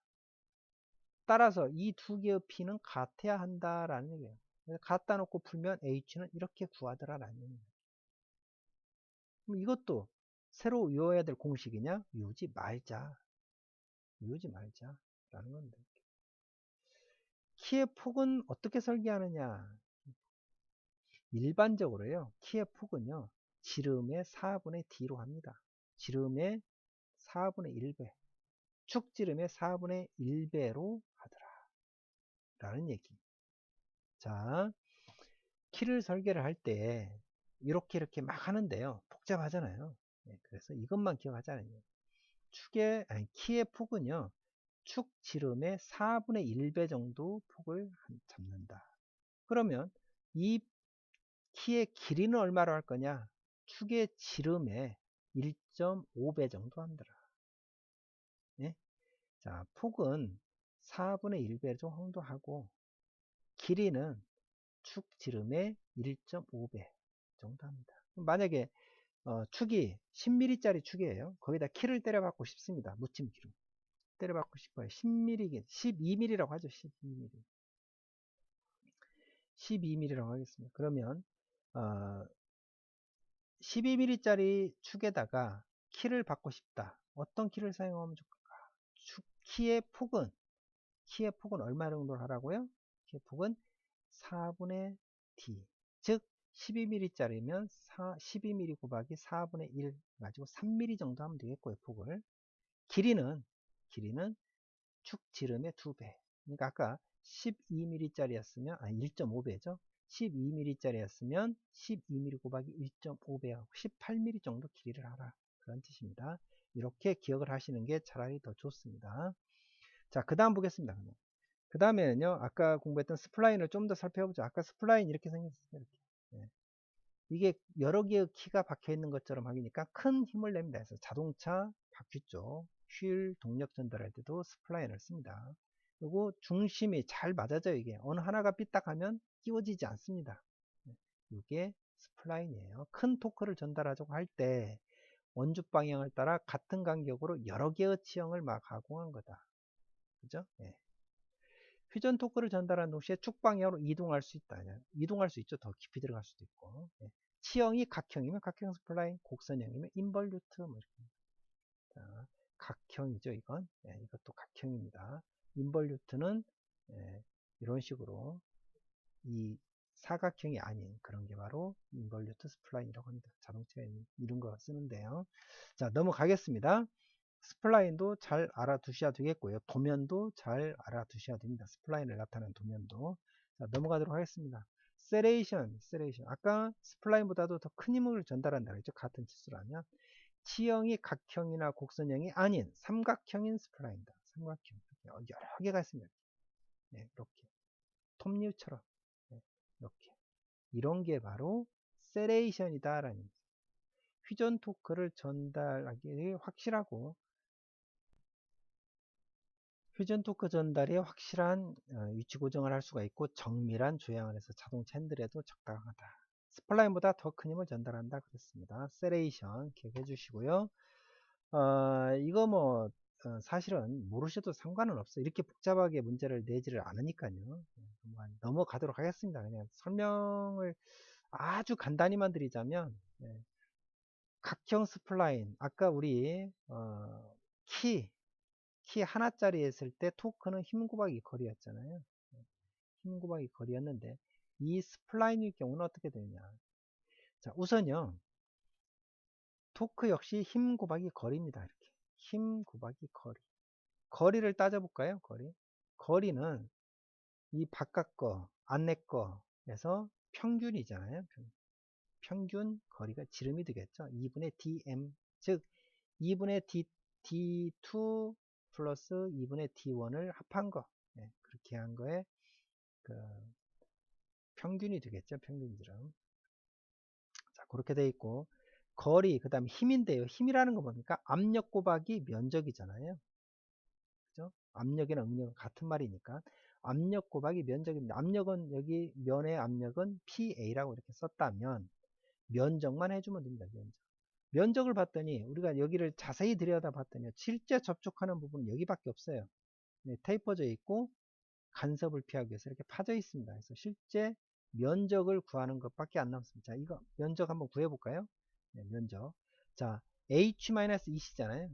[SPEAKER 1] 따라서 이 두 개의 P는 같아야 한다라는 얘기예요. 갖다 놓고 풀면 H는 이렇게 구하더라라는 얘기입니다. 그럼 이것도 새로 외워야 될 공식이냐? 외우지 말자 라는 겁니다. 키의 폭은 어떻게 설계하느냐? 일반적으로요, 키의 폭은요, 지름의 4분의 D로 합니다. 지름의 4분의 1배, 축지름의 4분의 1배로 하더라 라는 얘기. 자, 키를 설계를 할 때 이렇게 막 하는데요, 복잡하잖아요. 그래서 이것만 기억하자는 얘기예요. 키의 폭은요, 축 지름의 4분의 1배 정도 폭을 잡는다. 그러면 이 키의 길이는 얼마로 할 거냐? 축의 지름의 1.5배 정도 한다라. 예? 자, 폭은 4분의 1배 정도 하고 길이는 축 지름의 1.5배 정도 합니다. 만약에 축이 10mm짜리 축이에요. 거기다 키를 때려받고 싶습니다. 묻힘키로 때려받고 싶어요. 10mm, 12mm라고 하죠. 12mm. 12mm라고 하겠습니다. 그러면 12mm짜리 축에다가 키를 받고 싶다. 어떤 키를 사용하면 좋을까? 키의 폭은 얼마 정도 하라고요? 키의 폭은 4분의 D. 즉 12mm짜리면 12mm 곱하기 4분의 1 가지고 3mm 정도 하면 되겠고요. 폭을. 길이는 축 지름의 2배. 그러니까 아까 12mm짜리였으면 1.5배죠. 12mm짜리였으면 12mm 곱하기 1.5배하고 18mm 정도 길이를 하라. 그런 뜻입니다. 이렇게 기억을 하시는 게 차라리 더 좋습니다. 자, 그 다음 보겠습니다. 그 다음에는요, 아까 공부했던 스플라인을 좀 더 살펴보죠. 아까 스플라인 이렇게 생겼어요. 이렇게. 네. 이게 여러 개의 키가 박혀 있는 것처럼 하니까 큰 힘을 냅니다. 그래서 자동차 바퀴 쪽 휠 동력 전달할 때도 스플라인을 씁니다. 그리고 중심이 잘 맞아져요. 이게 어느 하나가 삐딱하면 끼워지지 않습니다. 이게 스플라인이에요. 큰 토크를 전달하자고 할 때 원주 방향을 따라 같은 간격으로 여러 개의 치형을 막 가공한 거다. 그죠? 네. 회전 토크를 전달하는 동시에 축 방향으로 이동할 수 있다. 이동할 수 있죠. 더 깊이 들어갈 수도 있고. 네. 치형이 각형이면 각형 스플라인, 곡선형이면 인벌루트 뭐 이렇게. 자, 각형이죠. 이건. 네, 이것도 각형입니다. 인벌루트는 이런 식으로 이 사각형이 아닌 그런 게 바로 인벌루트 스플라인이라고 합니다. 자동차에 이런 거 쓰는데요. 자, 넘어가겠습니다. 스플라인도 잘 알아두셔야 되겠고요. 도면도 잘 알아두셔야 됩니다. 스플라인을 나타내는 도면도. 자, 넘어가도록 하겠습니다. 세레이션. 아까 스플라인보다도 더 큰 힘을 전달한다 그랬죠. 같은 치수라면. 치형이 각형이나 곡선형이 아닌 삼각형인 스플라인이다. 삼각형. 여러 개가 있습니다. 네, 이렇게. 톱니처럼. 네, 이렇게. 이런 게 바로 세레이션이다라는 얘기죠. 회전 토크를 전달하기 확실하고 회전 토크 전달이 확실한 위치 고정을 할 수가 있고 정밀한 조향을 해서 자동차 핸들에도 적당하다. 스플라인보다 더 큰 힘을 전달한다 그랬습니다. 세레이션 기억해 주시고요. 이거 뭐 사실은 모르셔도 상관은 없어요. 이렇게 복잡하게 문제를 내지를 않으니까요. 넘어가도록 하겠습니다. 그냥 설명을 아주 간단히만 드리자면, 각형 스플라인, 아까 우리 키 하나짜리 했을 때 토크는 힘 곱하기 거리였잖아요. 힘 곱하기 거리였는데 이 스플라인일 경우는 어떻게 되느냐. 자, 우선요, 토크 역시 힘 곱하기 거리입니다. 이렇게 힘 곱하기 거리. 거리를 따져볼까요? 거리는 이 바깥 거, 안내 거에서 평균이잖아요. 평균 거리가 지름이 되겠죠. 2분의 dm, 즉 2분의 d2 플러스 2분의 d1을 합한 거, 그렇게 한 거에 그 평균이 되겠죠. 평균 지름. 자, 그렇게 돼 있고, 거리, 그 다음에 힘인데요. 힘이라는 거 뭡니까? 압력 곱하기 면적이잖아요. 그죠? 압력이나 응력은 같은 말이니까 압력 곱하기 면적입니다. 압력은 여기 면의 압력은 PA라고 이렇게 썼다면 면적만 해주면 됩니다. 면적을 봤더니 우리가 여기를 자세히 들여다 봤더니 실제 접촉하는 부분은 여기밖에 없어요. 테이퍼져 있고 간섭을 피하기 위해서 이렇게 파져 있습니다. 그래서 실제 면적을 구하는 것밖에 안 남습니다. 자, 이거 면적 한번 구해 볼까요? 면적. 자, H-EC잖아요.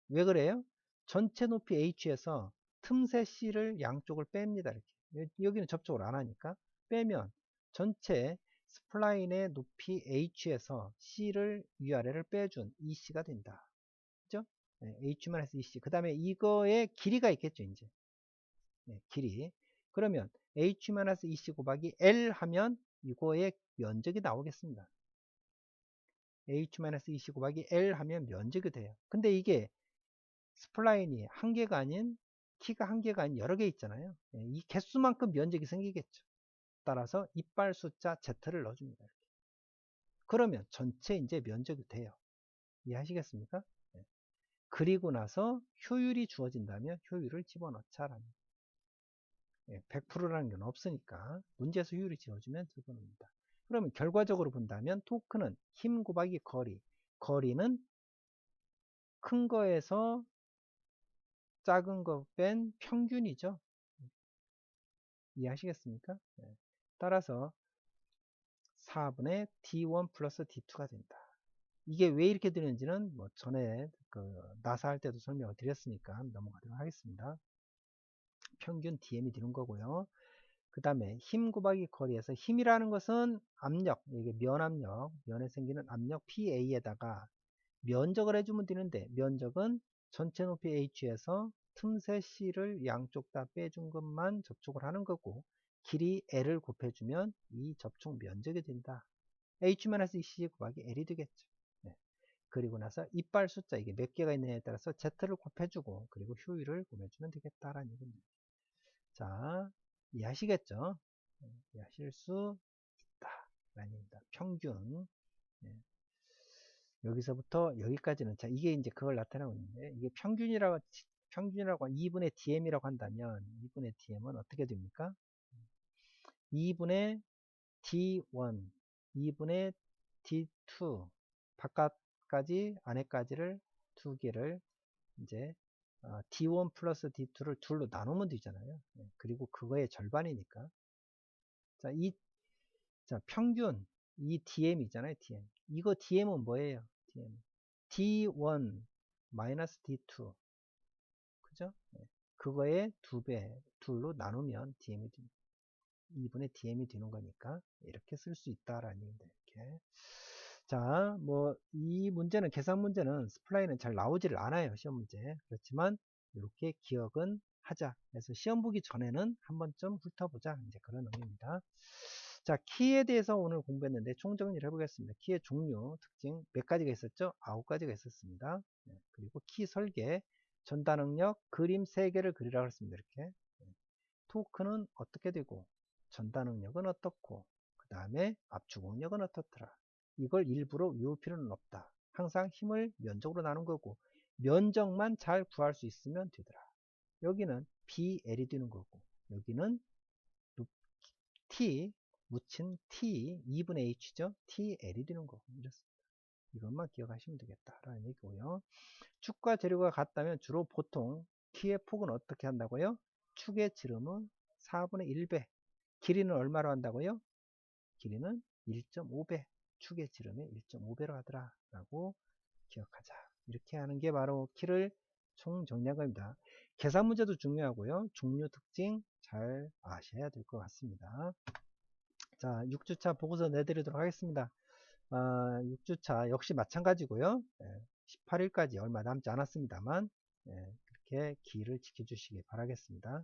[SPEAKER 1] 왜 그래요? 전체 높이 H에서 틈새 C를 양쪽을 뺍니다. 이렇게. 여기는 접촉을 안 하니까 빼면 전체 스플라인의 높이 H에서 C를 위아래를 빼준 EC가 된다. 그죠? H-EC. 그 다음에 이거의 길이가 있겠죠, 이제. 길이. 그러면 H-EC 곱하기 L 하면 이거의 면적이 나오겠습니다. H-EC 곱하기 L 하면 면적이 돼요. 근데 이게 스플라인이 한 개가 아닌, 키가 한 개가 아닌 여러 개 있잖아요. 이 개수만큼 면적이 생기겠죠. 따라서 이빨 숫자 Z를 넣어줍니다. 이렇게. 그러면 전체 이제 면적이 돼요. 이해하시겠습니까? 그리고 나서 효율이 주어진다면 효율을 집어넣자라는 100%라는 건 없으니까 문제에서 효율이 지어주면 집어넣습니다. 그러면 결과적으로 본다면 토크는 힘 곱하기 거리, 거리는 큰 거에서 작은 거 뺀 평균이죠. 이해하시겠습니까? 따라서 4분의 D1 플러스 D2가 된다. 이게 왜 이렇게 되는지는 뭐 전에 나사 할 때도 설명을 드렸으니까 넘어가도록 하겠습니다. 평균 DM이 되는 거고요. 그 다음에 힘 곱하기 거리에서 힘이라는 것은 압력, 이게 면압력, 면에 생기는 압력 PA에다가 면적을 해주면 되는데 면적은 전체 높이 H에서 틈새 C를 양쪽 다 빼준 것만 접촉을 하는 거고 길이 L을 곱해주면 이 접촉 면적이 된다. H-EC 곱하기 L이 되겠죠. 그리고 나서 이빨 숫자 이게 몇 개가 있느냐에 따라서 Z를 곱해주고 그리고 효율을 곱해주면 되겠다라는 얘기입니다. 자, 이해하시겠죠? 이해하실 수 있다 라는 얘기입니다. 평균. 여기서부터 여기까지는, 자, 이게 이제 그걸 나타내고 있는데, 이게 평균이라고 2분의 DM이라고 한다면, 2분의 DM은 어떻게 됩니까? 2분의 D1, 2분의 D2, 바깥까지, 안에까지를 두 개를 이제 D1 플러스 D2를 둘로 나누면 되잖아요. 그리고 그거의 절반이니까. 자, 평균, 이 DM이 있잖아요, DM. 이거 DM은 뭐예요? DM. D1 마이너스 D2. 그죠? 그거의 2배, 둘로 나누면 DM이 2분의 DM이 되는 거니까 이렇게 쓸 수 있다라는 얘기입니다. 이렇게. 자, 뭐 이 문제는 계산 문제는 스플라인은 잘 나오지를 않아요. 시험 문제. 그렇지만 이렇게 기억은 하자. 그래서 시험 보기 전에는 한 번쯤 훑어보자. 이제 그런 의미입니다. 자, 키에 대해서 오늘 공부했는데 총정리를 해보겠습니다. 키의 종류, 특징 몇 가지가 있었죠? 9가지가 있었습니다. 그리고 키 설계, 전달 능력, 그림 3개를 그리라고 했습니다. 이렇게. 토크는 어떻게 되고 전달 능력은 어떻고 그 다음에 압축 응력은 어떻더라. 이걸 일부러 외울 필요는 없다. 항상 힘을 면적으로 나눈 거고 면적만 잘 구할 수 있으면 되더라. 여기는 BL이 되는 거고 여기는 T 묻힌 T 2분의 H죠. TL이 되는 거고 이렇습니다. 이것만 기억하시면 되겠다라는 얘기고요. 축과 재료가 같다면 주로 보통 키의 폭은 어떻게 한다고요? 축의 지름은 4분의 1배. 길이는 얼마로 한다고요? 길이는 1.5배, 축의 지름의 1.5배로 하더라 라고 기억하자. 이렇게 하는 게 바로 키를 총정리한 겁니다. 계산 문제도 중요하고요. 종류 특징 잘 아셔야 될 것 같습니다. 자, 6주차 보고서 내드리도록 하겠습니다. 6주차 역시 마찬가지고요. 18일까지 얼마 남지 않았습니다만 그렇게 기일을 지켜주시기 바라겠습니다.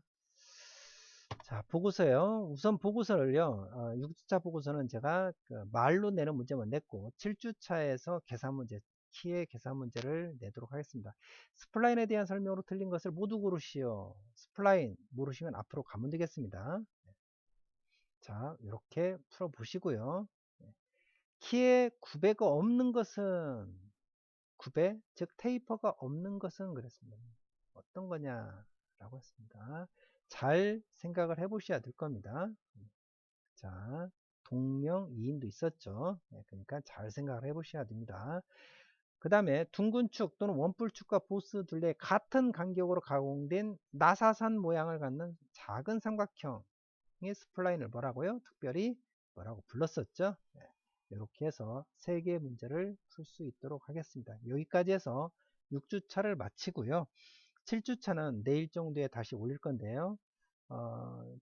[SPEAKER 1] 자, 보고서요. 우선 보고서를요. 6주차 보고서는 제가 말로 내는 문제만 냈고 7주차에서 계산 문제, 키의 계산 문제를 내도록 하겠습니다. 스플라인에 대한 설명으로 틀린 것을 모두 고르시오. 스플라인 모르시면 앞으로 가면 되겠습니다. 자, 이렇게 풀어 보시고요. 키에 구배가 없는 것은, 구배, 즉 테이퍼가 없는 것은 그랬습니다. 어떤 거냐라고 했습니다. 잘 생각을 해 보셔야 될 겁니다. 자, 동명이인도 있었죠. 그러니까 잘 생각을 해 보셔야 됩니다. 그 다음에 둥근 축 또는 원뿔축과 보스 둘레 같은 간격으로 가공된 나사산 모양을 갖는 작은 삼각형의 스플라인을 뭐라고요? 특별히 뭐라고 불렀었죠? 이렇게 해서 3개의 문제를 풀 수 있도록 하겠습니다. 여기까지 해서 6주차를 마치고요. 7주차는 내일 정도에 다시 올릴 건데요.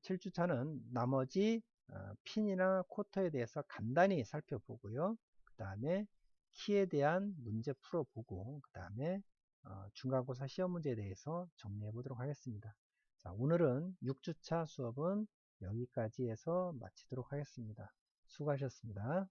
[SPEAKER 1] 7주차는 나머지 핀이나 쿼터에 대해서 간단히 살펴보고요. 그 다음에 키에 대한 문제 풀어보고 그 다음에 중간고사 시험 문제에 대해서 정리해 보도록 하겠습니다. 자, 오늘은 6주차 수업은 여기까지 해서 마치도록 하겠습니다. 수고하셨습니다.